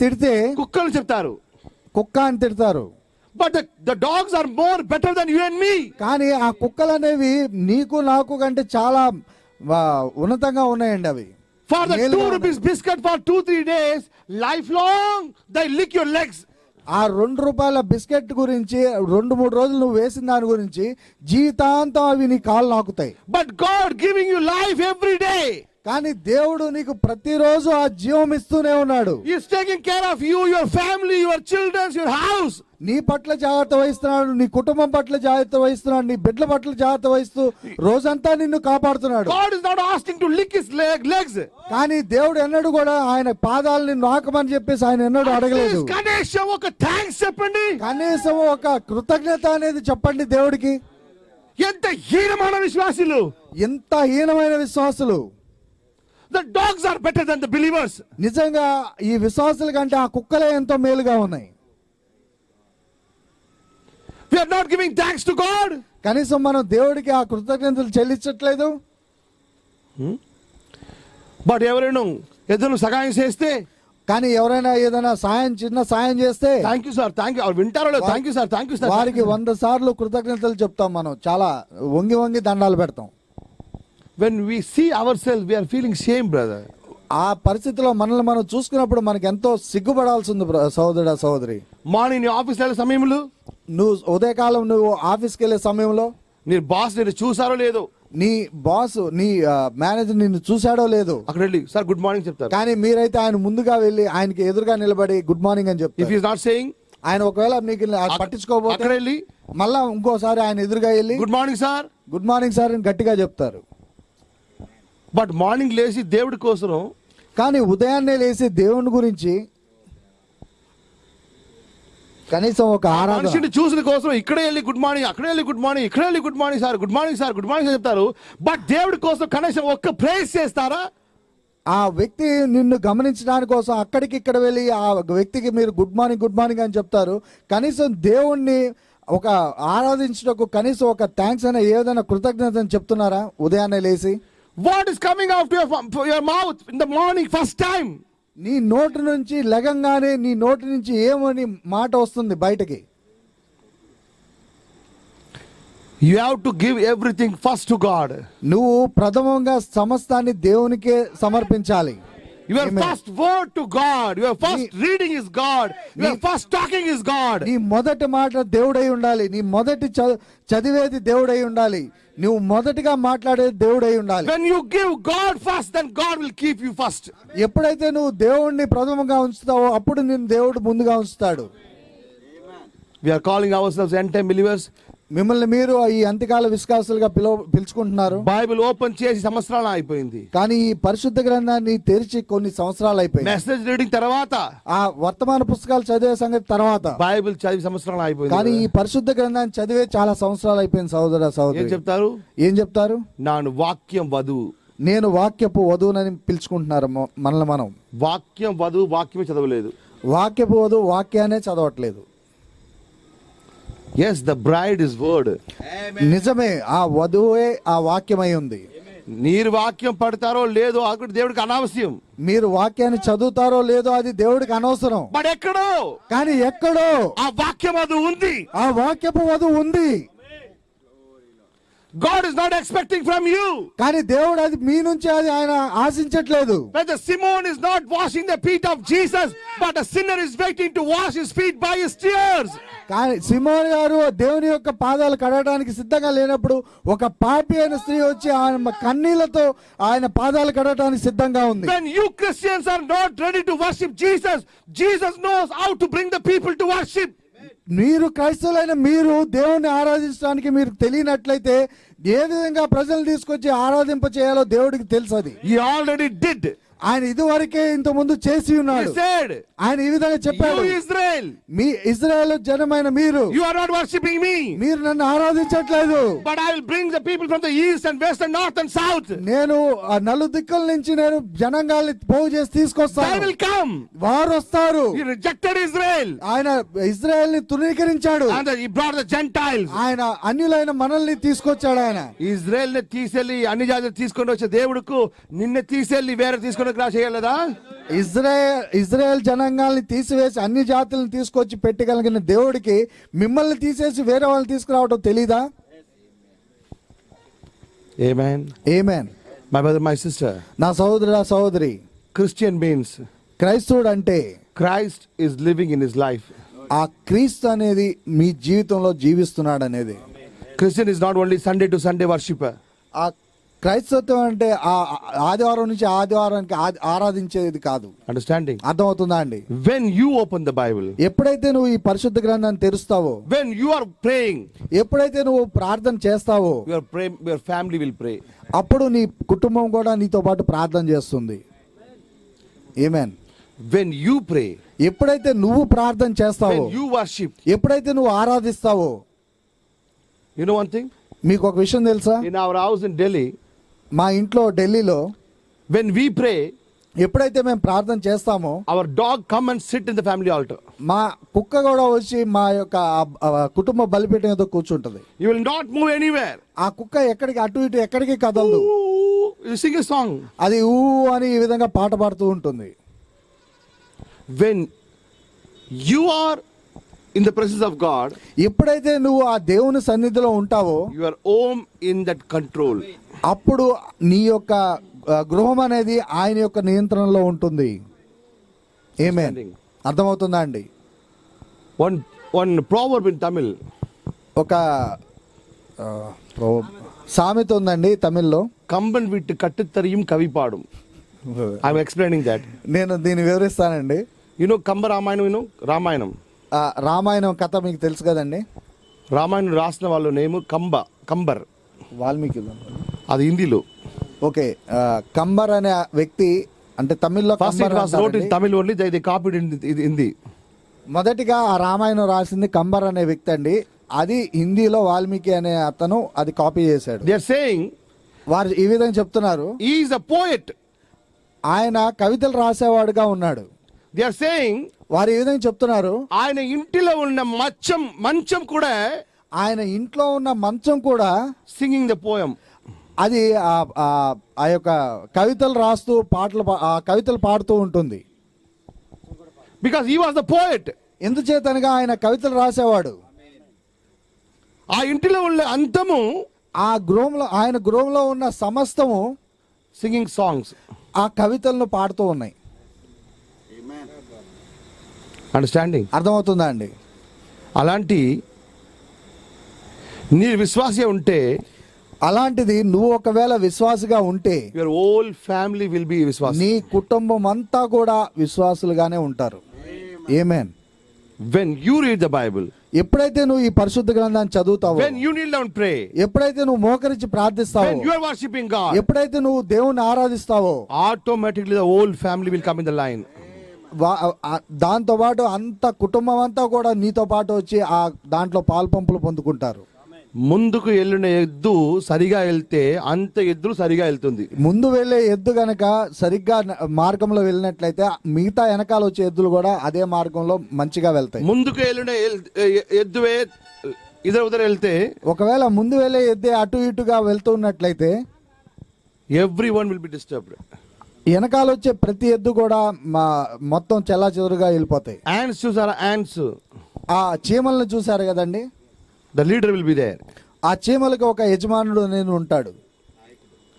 తిడితే కుక్కలు చెప్తారు, కుక్క అని తిడతారు. But the dogs are more better than you and me. కానీ ఆ కుక్కలు అనేవి నీకు నాకు కంటే చాలా ఉన్నతంగా ఉన్నాయండి. అవి for the 2 rupees biscuit for 2-3 days, life long they lick your legs. ఆ 2 రూపాయల బిస్కెట్ గురించి 2-3 రోజులు నువ్వు వేసిన దాని గురించి జీవితాంతం అవి నీ కాళ్ళు నాకుతాయి. But God giving you life every day. కానీ దేవుడు నీకు ప్రతిరోజు ఆ జీవం ఇస్తూనే ఉన్నాడు. He is taking care of you, your family, your children, your house. నీ పట్ల జాగ్రత్త వహిస్తున్నాడు, నీ కుటుంబం పట్ల జాగ్రత్త వహిస్తున్నాడు, నీ బిడ్డల పట్ల జాగ్రత్త వహిస్తూ రోజంతా నిన్ను కాపాడుతున్నాడు. God is not asking to lick his legs. కానీ దేవుడు ఎన్నడూ కూడా ఆయన పాదాలని నాకమని చెప్పేసి ఆయన ఎన్నడూ అడగలేదు. కనీసం ఒక థ్యాంక్స్ చెప్పండి, కనీసం ఒక కృతజ్ఞత అనేది చెప్పండి దేవుడికి. ఎంత హీనమైన విశ్వాసులు, ఎంత హీనమైన విశ్వాసులు. The dogs are better than the believers. నిజంగా ఈ విశ్వాసుల కంటే ఆ కుక్కలే ఎంతో మేలుగా ఉన్నాయి. We are not giving thanks to God. కనీసం మనం దేవుడికి ఆ కృతజ్ఞతలు చెల్లించట్లేదు. బట్ ఎవరైనా ఏదైనా సహాయం చేస్తే, కానీ ఎవరైనా ఏదైనా చిన్న సాయం చేస్తే thank you sir, thank you, వింటారో లేదు, thank you sir, thank you sir, వారికి 100 సార్లు కృతజ్ఞతలు చెప్తాం. మనం చాలా వంగి వంగి దండాలు పెడతాం. When we see ourselves, we are feeling shame, brother. ఆ పరిస్థితిలో మనల్ని మనం చూసుకున్నప్పుడు మనకి ఎంతో సిగ్గుపడాల్సి ఉంది సహోదరుడా సహోదరి. మార్నింగ్ నీ ఆఫీస్ వెళ్ళే సమయంలో, నువ్వు ఉదయకాలం నువ్వు ఆఫీస్కి వెళ్ళే సమయంలో నీ బాస్ నేను చూసారో లేదో, నీ బాస్ నీ మేనేజర్ నిన్ను చూశాడో లేదో, అక్కడ వెళ్ళి సార్ గుడ్ మార్నింగ్ చెప్తారు. కానీ మీరైతే ఆయన ముందుగా వెళ్ళి ఆయనకి ఎదురుగా నిలబడి గుడ్ మార్నింగ్ అని ఇఫ్ చెప్తారు. ఈస్ నాట్ సేయింగ్, ఆయన ఒకవేళ మీకు పట్టించుకోకపోతే అక్కడ వెళ్ళి మళ్ళా ఇంకోసారి ఆయన ఎదురుగా వెళ్ళి good morning sir, good morning sir అని గట్టిగా చెప్తారు. బట్ మార్నింగ్ లేచి దేవుడి కోసం, కానీ ఉదయాన్నే లేచి దేవుని గురించి కనీసం ఒక ఆరాధన, మనిషిని చూసిన కోసం ఇక్కడే వెళ్ళి గుడ్ మార్నింగ్, అక్కడే వెళ్ళి గుడ్ మార్నింగ్, ఇక్కడే వెళ్ళి good morning sir, good morning sir, good morning చెప్తారు. బట్ దేవుడి కోసం కనీసం ఒక్క ప్రేయర్ చేస్తారా? ఆ వ్యక్తి నిన్ను గమనించడానికి కోసం అక్కడికి ఇక్కడ వెళ్ళి ఆ వ్యక్తికి మీరు గుడ్ మార్నింగ్ అని చెప్తారు. కనీసం దేవుణ్ణి ఒక ఆరాధించడానికి కనీసం ఒక థ్యాంక్స్ అనే ఏదైనా కృతజ్ఞత అని చెప్తున్నారా ఉదయాన్నే లేచి? What is coming out of your mouth in the morning first time? నీ నోటి నుంచి లెగంగానే నీ నోటి నుంచి ఏమని మాట వస్తుంది బయటకి? You have to give everything first to God. నువ్వు ప్రథమంగా సమస్తాన్ని దేవునికే సమర్పించాలి. Your Amen. first word to God, your first reading is God, your first talking is God. నీ మొదటి మాట దేవుడై ఉండాలి, నీ మొదటి చదివేది దేవుడై ఉండాలి, నువ్వు మొదటిగా మాట్లాడేది దేవుడై ఉండాలి. When you give God first, then God will keep you first. ఎప్పుడైతే నువ్వు దేవుణ్ణి ప్రథమంగా ఉంచుతావో అప్పుడు నిన్ను దేవుడు ముందుగా ఉంచుతాడు. We are calling ourselves end time believers. మిమ్మల్ని మీరు ఈ అంత్యకాల విశ్వాసులుగా పిలుచుకుంటున్నారు. బైబిల్ ఓపెన్ చేసి సంవత్సరాలు అయిపోయింది, కానీ ఈ పరిశుద్ధ గ్రంథాన్ని తెరిచి కొన్ని సంవత్సరాలు అయిపోయింది. మెసేజ్ రీడింగ్ తర్వాత, ఆ వర్తమాన పుస్తకాలు చదివే సంగతి తర్వాత, బైబిల్ చదివి సంవత్సరాలు అయిపోయింది. కానీ ఈ పరిశుద్ధ గ్రంథాన్ని చదివే చాలా సంవత్సరాలు అయిపోయింది. సహోదర ఏం సహోదరి చెప్తారు? ఏం చెప్తారు? నాను వాక్యం వధువు, నేను వాక్యపు వధువునని పిలుచుకుంటున్నారు మనల్ని మనం. వాక్యం వధువు, వాక్యమే చదవలేదు. వాక్యపు వధువు వాక్యానే చదవట్లేదు. Yes, the bride is word. నిజమే, ఆ వధువే ఆ వాక్యమై ఉంది. మీరు వాక్యం పడతారో లేదో అక్కడ దేవుడికి అనవసరం. మీరు వాక్యాన్ని చదువుతారో లేదో అది దేవుడికి అనవసరం. బట్ ఎక్కడో, కానీ ఎక్కడో ఆ వాక్యం అది ఉంది, ఆ వాక్యపు వధువు ఉంది. God is not expecting from you. కానీ దేవుడు అది మీ నుంచి అది ఆయన ఆశించట్లేదు. Whether Simon is not washing the feet of Jesus, but a sinner is waiting to wash his feet by his tears. కానీ సిమోన్ గారు దేవుని యొక్క పాదాలు కడగడానికి సిద్ధంగా లేనప్పుడు ఒక పాపి అయిన స్త్రీ వచ్చి ఆయన కన్నీళ్లతో ఆయన పాదాలు కడగడానికి సిద్ధంగా ఉంది. When you Christians are not ready to worship Jesus, Jesus knows how to bring the people to worship. మీరు క్రైస్తవులైన మీరు దేవుని ఆరాధించడానికి మీరు తెలియనట్లయితే ఏ విధంగా ప్రజలు తీసుకొచ్చి ఆరాధింప చేయాలో దేవుడికి తెలుసు. అది He already did. ఆయన ఇదివరకే ఇంత ముందు చేసి ఉన్నాడు. He said, ఆయన ఈ విధంగా చెప్పాడు, you Israel, మీ ఇశ్రాయేలు జనమైన మీరు, you are not worshiping me, మీరు నన్ను ఆరాధించట్లేదు, but I will bring the people from the east and west and north and south. నేను ఆ నలుదిక్కుల నుంచి నేను జనాంగాల్ని పోగు చేసి They తీసుకొస్తాను. will come. వారు వస్తారు. He rejected Israel, ఆయన ఇశ్రాయేల్ ని తృణీకరించాడు. and he brought the Gentiles. ఆయన అన్యులైన మనల్ని తీసుకొచ్చాడు. ఆయన ఇజ్రాయెల్ ని తీసేళ్ళి అన్ని జాతులు తీసుకొని వచ్చే దేవుడుకు నిన్ను తీసేళ్ళి వేరే తీసుకొని చేయలేదా? ఇజ్రాయెల్ జనాంగాల్ని తీసివేసి అన్ని జాతులను తీసుకొచ్చి పెట్టగలిగిన దేవుడికి మిమ్మల్ని తీసేసి వేరే వాళ్ళని తీసుకురావడం తెలీదా? Amen. Amen. My brother, my sister, నా సహోదరుడా సహోదరి, Christian means క్రైస్తవుడు అంటే Christ is living in his life. ఆ క్రీస్తు అనేది మీ జీవితంలో జీవిస్తున్నాడు అనేది. Christian is not only Sunday to Sunday worshiper. ఆ క్రైస్తవత్వం అంటే ఆ ఆదివారం నుంచి ఆదివారానికి ఆరాధించేది కాదు. Understanding? అర్థమవుతుందా అండి? When you open the Bible, ఎప్పుడైతే నువ్వు ఈ పరిశుద్ధ గ్రంథాన్ని తెరుస్తావో, when you are praying, ఎప్పుడైతే నువ్వు ప్రార్థన చేస్తావో, your family will pray. అప్పుడు నీ కుటుంబం కూడా నీతో పాటు ప్రార్థన చేస్తుంది. ఆమేన్. When you pray, ఎప్పుడైతే నువ్వు ప్రార్థన చేస్తావో, when you worship, ఎప్పుడైతే నువ్వు ఆరాధిస్తావో, you know one thing? మీకు ఒక విషయం తెలుసా? In our house in Delhi, మా ఇంట్లో ఢిల్లీలో when we pray, ఎప్పుడైతే మేము ప్రార్థన చేస్తామో, our dog come and sit in the family altar. మా కుక్క కూడా వచ్చి మా యొక్క కుటుంబ బలిపీఠం మీద కూర్చుంటది. You will not move anywhere. ఆ కుక్క ఎక్కడికి అటు ఇటు ఎక్కడికి కదలదు. Ooh, you sing a song. అది ఊ అని ఈ విధంగా పాట పాడుతూ ఉంటుంది. When you are in the presence of God, ఎప్పుడైతే నువ్వు ఆ దేవుని సన్నిధిలో ఉంటావో, your home in that control. అప్పుడు నీ యొక్క గృహం అనేది ఆయన యొక్క నియంత్రణలో ఉంటుంది. ఆమేన్. అర్థమవుతుందా అండి? One proverb in Tamil. ఒక సామెత ఉందండి తమిళ్లో. కంబన్ వీటి కట్టుతరియం కవి పాடும். I'm explaining that. నేను దీన్ని వివరిస్తానండి. You know Kamba Ramayanam, Ramayanam. రామాయణం కథ మీకు తెలుసు కదండి. రామాయణం రాసిన వాళ్ళ నేమ్ కంబర్. వాల్మీకి. అది హిందీలో. ఓకే. కంబర్ అనే వ్యక్తి అంటే తమిళ్లో Tamil only they copied in Hindi. మొదటిగా ఆ రామాయణం రాసింది కంబర్ అనే వ్యక్తి అండి. అది హిందీలో వాల్మీకి అనే అతను అది కాపీ చేశాడు. They are saying, వారు ఈ విధంగా చెప్తున్నారు, he is a poet. ఆయన కవితలు రాసేవాడుగా ఉన్నాడు. They are saying, వారు ఈ విధంగా చెప్తున్నారు, ఆయన ఇంటిలో ఉన్న మంచం కూడా, ఆయన ఇంట్లో ఉన్న మంచం కూడా సింగింగ్ ద పోయం, అది ఆ యొక్క కవితలు రాస్తూ కవితలు పాడుతూ ఉంటుంది. Because he was the poet. ఎందుచేతనగా ఆయన కవితలు రాసేవాడు. ఆ ఇంటిలో ఉన్న అంతము, ఆ గృహంలో ఆయన గృహంలో ఉన్న సమస్తము సింగింగ్ సాంగ్స్, ఆ కవితలను పాడుతూ ఉన్నాయి. అండర్స్టాండింగ్? అర్థమవుతుందా అండి? అలాంటి నీ విశ్వాసే ఉంటే, అలాంటిది నువ్వు ఒకవేళ విశ్వాసిగా ఉంటే, your whole family will be విశ్వాసి. నీ కుటుంబం అంతా కూడా విశ్వాసులుగానే ఉంటారు. ఆమేన్. When you read the Bible, ఎప్పుడైతే నువ్వు ఈ పరిశుద్ధ గ్రంథాన్ని చదువుతావో, when you kneel down pray, ఎప్పుడైతే నువ్వు మోకరించి ప్రార్థిస్తావో, when you are worshiping God, ఎప్పుడైతే నువ్వు దేవుని ఆరాధిస్తావో, automatically the whole family will come in the line. దాంతో పాటు అంత కుటుంబం అంతా కూడా నీతో పాటు వచ్చి ఆ దాంట్లో పాల్పంపులు పొందుకుంటారు. ముందుకు వెళ్ళిన ఎద్దు సరిగా వెళ్తే అంత ఎద్దులు సరిగా వెళ్తుంది. ముందు వెళ్ళే ఎద్దు గనక సరిగ్గా మార్గంలో వెళ్ళినట్లయితే మిగతా వెనకాల వచ్చే ఎద్దులు కూడా అదే మార్గంలో మంచిగా వెళ్తాయి. ముందుకు వెళ్ళిన ఎద్దువే ఇద్దరు వెళ్తే, ఒకవేళ ముందు వెళ్ళే ఎద్దే అటు ఇటుగా వెళ్తున్నట్లయితే, ఎవ్రీవన్ విల్ బి డిస్టర్బ్డ్. వెనకాల వచ్చే ప్రతి ఎద్దు కూడా మొత్తం చెల్లాచెదురుగా వెళ్ళిపోతాయి. యాంట్స్ చూసారా? యాంట్స్, ఆ చీమలను చూసారు కదండి. The leader will be there. ఆ చీమలకు ఒక యజమానుడు నేను ఉంటాడు,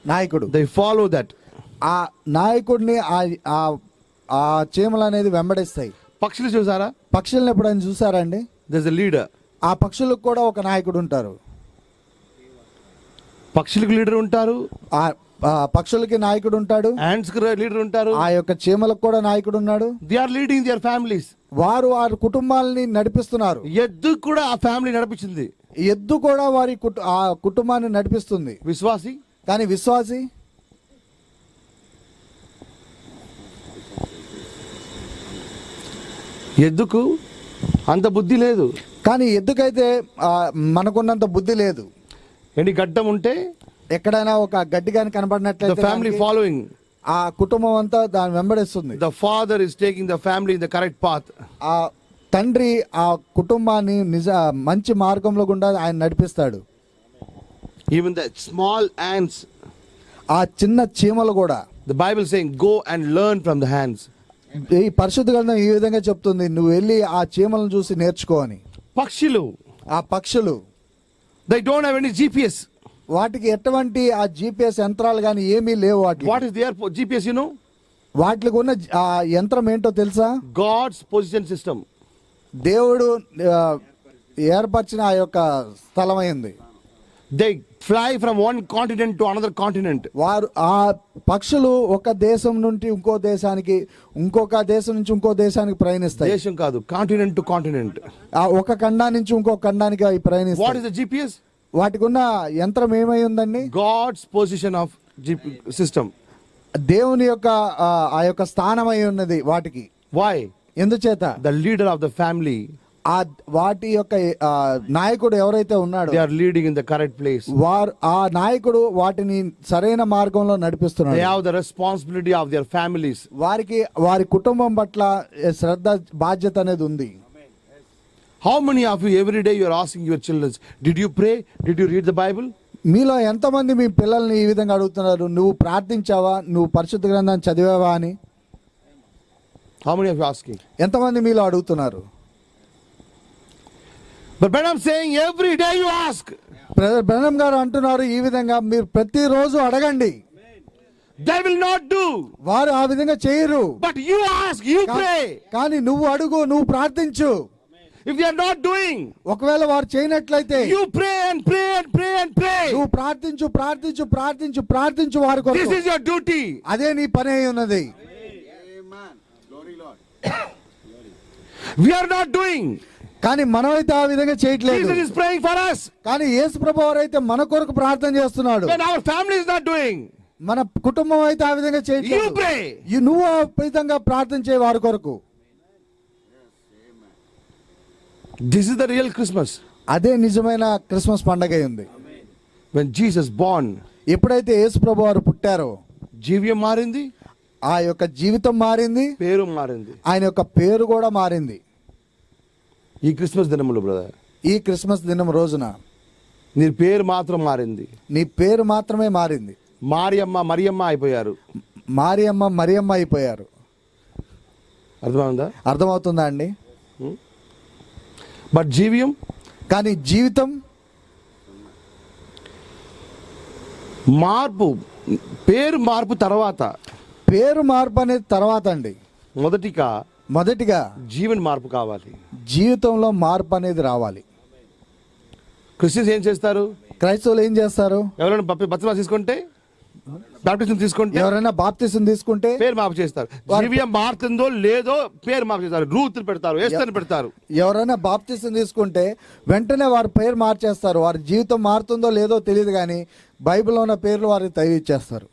నాయకుడు. They follow that. ఆ నాయకుడిని ఆ చీమలు అనేది వెంబడిస్తాయి. పక్షులు చూసారా? పక్షులను ఎప్పుడైనా చూసారా అండి? There is a leader. ఆ పక్షులకు కూడా ఒక నాయకుడు ఉంటారు. పక్షులకు లీడర్ ఉంటారు, ఆ పక్షులకి నాయకుడు ఉంటాడు, యాంట్స్ కి లీడర్ ఉంటారు, ఆ యొక్క చీమలకు కూడా నాయకుడు ఉన్నాడు. They are leading their families. వారు వారి కుటుంబాలని నడిపిస్తున్నారు. ఎద్దు కూడా ఆ ఫ్యామిలీ నడిపించింది. ఎద్దు కూడా వారి ఆ కుటుంబాన్ని నడిపిస్తుంది. విశ్వాసి. కానీ విశ్వాసి ఎద్దుకు అంత బుద్ధి లేదు. కానీ ఎద్దుకైతే మనకున్నంత బుద్ధి లేదు. ఏంటి గడ్డం ఉంటే ఎక్కడైనా ఒక గడ్డి కానీ కనబడినట్లయితే ఫ్యామిలీ ఫాలోయింగ్, ఆ కుటుంబం అంతా దాన్ని వెంబడిస్తుంది. The father is taking the family in the correct path. ఆ తండ్రి ఆ కుటుంబాన్ని మంచి మార్గంలో గుండా ఆయన నడిపిస్తాడు. ఈవెన్ ద స్మాల్ యాంట్స్, ఆ చిన్న చీమలు కూడా, the Bible saying go and learn from the hands. ఈ పరిశుద్ధ గ్రంథం ఈ విధంగా చెప్తుంది, నువ్వు వెళ్ళి ఆ చీమలను చూసి నేర్చుకో అని. పక్షులు, ఆ పక్షులు, they don't have any GPS. వాటికి ఎటువంటి ఆ జిపిఎస్ యంత్రాలు కానీ ఏమీ లేవు. What is their GPS? You know, వాటికి ఉన్న ఆ యంత్రం ఏంటో తెలుసా? God's position system. దేవుడు ఏర్పరిచిన ఆ యొక్క స్థలం అయింది. They fly from one continent to another continent. వారు ఆ పక్షులు ఒక దేశం నుండి ఇంకో దేశానికి, ఇంకొక దేశం నుంచి ఇంకో దేశానికి ప్రయాణిస్తాయి. దేశం కాదు, continent to continent. ఆ ఒక ఖండా నుంచి ఇంకో ఖండానికి అవి What ప్రయాణిస్తాయి. is the GPS? వాటికి ఉన్న యంత్రం ఏమై ఉందండి? God's position of system. దేవుని యొక్క ఆ యొక్క స్థానం అయి ఉన్నది వాటికి. Why? ఎందుచేత The leader of the family, ఆ వాటి యొక్క నాయకుడు ఎవరైతే ఉన్నాడో they are leading in the correct place. వారు ఆ నాయకుడు వాటిని సరైన మార్గంలో They నడిపిస్తున్నాడు. have the responsibility of their families. వారికి వారి కుటుంబం పట్ల శ్రద్ధ బాధ్యత అనేది ఉంది. How many of you every day you are asking your children, did you pray? Did you read the Bible? మీలో ఎంతమంది మీ పిల్లల్ని ఈ విధంగా అడుగుతున్నారు, నువ్వు ప్రార్థించావా, నువ్వు పరిశుద్ధ గ్రంథాన్ని చదివావా అని? How many of you asking? ఎంతమంది మీలో అడుగుతున్నారు? But when I'm saying every day you ask, brother Brahmam గారు అంటున్నారు ఈ విధంగా మీరు ప్రతిరోజు అడగండి. they will not do. వారు ఆ విధంగా చేయరు. But you ask, you pray. కానీ నువ్వు అడుగు, నువ్వు ప్రార్థించు. If they are not doing, ఒకవేళ వారు చేయనట్లయితే you pray and pray and pray and pray. నువ్వు ప్రార్థించు ప్రార్థించు ప్రార్థించు ప్రార్థించు వారి This కొరకు. is your duty. అదే నీ పని అయి ఉన్నది. We are not doing. కానీ మనమైతే ఆ విధంగా చేయట్లేదు. Jesus is praying for us. కానీ యేసు ప్రభువారు అయితే మన కొరకు ప్రార్థన చేస్తున్నాడు. When our family is not doing, మన కుటుంబం అయితే ఆ విధంగా you చేయట్లేదు. pray. నువ్వు ఆ విధంగా ప్రార్థన చేయ వారి కొరకు. This is the real Christmas. అదే నిజమైన క్రిస్మస్ పండగ ఉంది. When Jesus born, ఎప్పుడైతే యేసు ప్రభువారు పుట్టారో జీవ్యం మారింది, ఆ యొక్క జీవితం మారింది, పేరు మారింది. ఆయన యొక్క పేరు కూడా మారింది. ఈ క్రిస్మస్ దినములు బ్రదర్, ఈ క్రిస్మస్ దినం రోజున నీ పేరు మాత్రం మారింది. నీ పేరు మాత్రమే మారింది. మరియమ్మ అయిపోయారు. మరియమ్మ అయిపోయారు. అర్థమైందా? అర్థమవుతుందా అండి? బట్ జీవ్యం, కానీ జీవితం మార్పు, పేరు మార్పు తర్వాత, పేరు మార్పు అనేది తర్వాత అండి. మొదటిగా జీవన మార్పు కావాలి. జీవితంలో మార్పు అనేది రావాలి. క్రిస్టియన్స్ ఏం చేస్తారు? క్రైస్తవులు ఏం చేస్తారు? ఎవరైనా బప్తిస్మా తీసుకుంటే, బాప్టిజం తీసుకుంటే, ఎవరైనా బాప్తిసం తీసుకుంటే పేరు మార్పు చేస్తారు. జీవ్యం మారుతుందో లేదో పేరు మార్పు చేస్తారు. రూతులు పెడతారు, ఎస్తర్ని పెడతారు. ఎవరైనా బాప్తిసం తీసుకుంటే వెంటనే వారి పేరు మార్చేస్తారు. వారి జీవితం మారుతుందో లేదో తెలియదు, కానీ బైబిల్లో ఉన్న పేర్లు వారికి తయారు.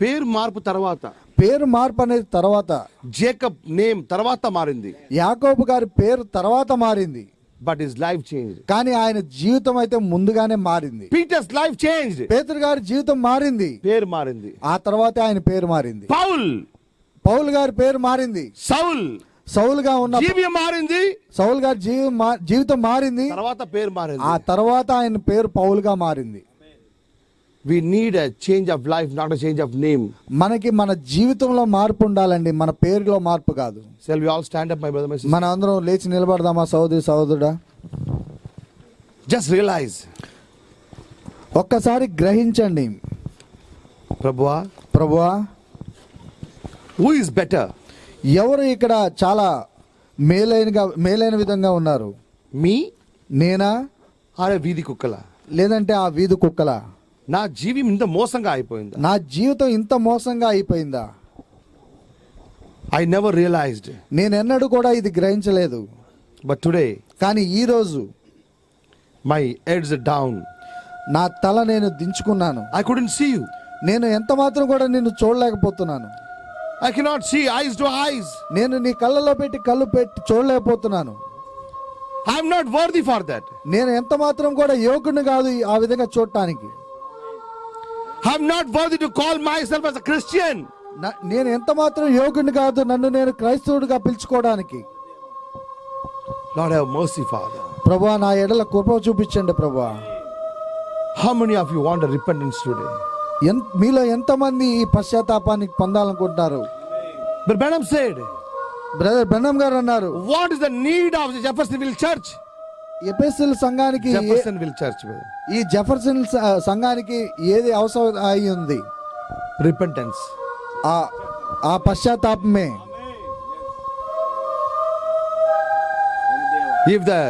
పేరు మార్పు తర్వాత, పేరు మార్పు అనేది తర్వాత. జేకబ్ నేమ్ తర్వాత మారింది. యాకోబు గారి పేరు తర్వాత మారింది. But his life changed. కానీ ఆయన జీవితం అయితే ముందుగానే మారింది. Peter's life changed. పేతురు గారి జీవితం మారింది, పేరు మారింది. ఆ తర్వాత ఆయన పేరు మారింది. పౌల్ గారి పేరు మారింది. సౌలుగా ఉన్న జీవితం మారింది. సౌలు గారి జీవితం మారింది, తర్వాత పేరు మారింది. ఆ తర్వాత ఆయన పేరు పౌలుగా మారింది. We need a change of life, not a change of name. మనకి మన జీవితంలో మార్పు ఉండాలండి, మన పేరులో మార్పు కాదు. Shall we all stand up, my brother, my sister? మన అందరం లేచి నిలబడదామా సహోదరుడా? Just realize. ఒక్కసారి గ్రహించండి. ప్రభువా, who is better? ఎవరు ఇక్కడ చాలా మేలైన విధంగా ఉన్నారు? Me? నేనా, or a వీధి కుక్కల? లేదంటే ఆ వీధి కుక్కల? నా జీవితం ఇంత మోసంగా అయిపోయిందా? నా జీవితం ఇంత మోసంగా అయిపోయిందా? I never realized. నేను ఎన్నడూ కూడా ఇది గ్రహించలేదు. But today, కానీ ఈ రోజు my head's down. నా తల నేను దించుకున్నాను. I couldn't see you. నేను ఎంత మాత్రం కూడా నిన్ను చూడలేకపోతున్నాను. I cannot see eyes to eyes. నేను నీ కళ్ళలో పెట్టి కళ్ళు పెట్టి చూడలేకపోతున్నాను. I am not worthy for that. నేను ఎంత మాత్రం కూడా యోగ్యుని కాదు ఆ విధంగా చూడటానికి. I am not worthy to call myself as a Christian. నేను ఎంత మాత్రం యోగ్యుని కాదు నన్ను నేను క్రైస్తవుడిగా పిలుచుకోవడానికి. Lord, have mercy, Father. ప్రభువా, నా ఎడల కృప చూపించండి ప్రభువా. How many of you want a repentance today? మీలో ఎంతమంది ఈ పశ్చాత్తాపాన్ని పొందాలనుకుంటున్నారు? But Branham said, brother Brahmam గారు అన్నారు, what is the need of the Jeffersonville church? ఎఫెసీయుల సంఘానికి, Jeffersonville church, brother. ఈ జెఫర్సన్ సంఘానికి ఏది అవసరం అయి ఉంది? Repentance. ఆ పశ్చాత్తాపమే. If the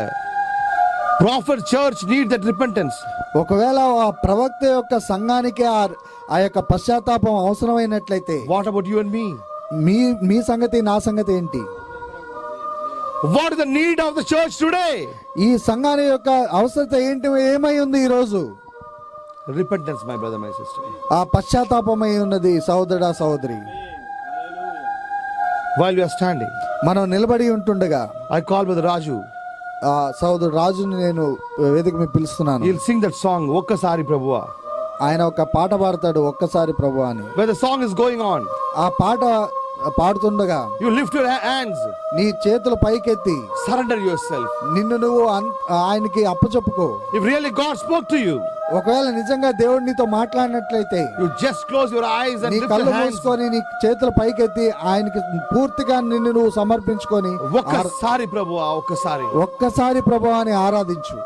prophet church need that repentance. ఒకవేళ ఆ ప్రవక్త యొక్క సంఘానికి ఆ యొక్క పశ్చాత్తాపం అవసరమైనట్లయితే, What about you and me? మీ సంగతి నా సంగతి ఏంటి? What is the need of the church today? ఈ సంఘాన్ని యొక్క అవసరత ఏంటి, ఏమై ఉంది ఈ రోజు? Repentance, my brother, my sister. ఆ పశ్చాత్తాపమై ఉన్నది సహోదరుడా సహోదరి. While we are standing, మనం నిలబడి ఉంటుండగా I call Brother Raju. ఆ సహోదరుడు రాజుని నేను వేదిక మీద పిలుస్తున్నాను. He'll sing that song, Okkasari Prabhuva. ఆయన ఒక పాట పాడతాడు, ఒక్కసారి ప్రభు అని. Where the song is going on, ఆ పాట పాడుతుండగా you lift your hands, నీ చేతులు పైకెత్తి surrender yourself. నిన్ను నువ్వు ఆయనకి అప్పచెప్పుకో. If really God spoke to you, ఒకవేళ నిజంగా దేవుడు నీతో మాట్లాడినట్లయితే you just close your eyes and నీ lift కళ్ళు your hands. మూసుకొని నీ చేతులు పైకెత్తి ఆయనకి పూర్తిగా నిన్ను నువ్వు సమర్పించుకొని Okkasari Prabhuva, Okkasari. ఒక్కసారి ప్రభు అని ఆరాధించు.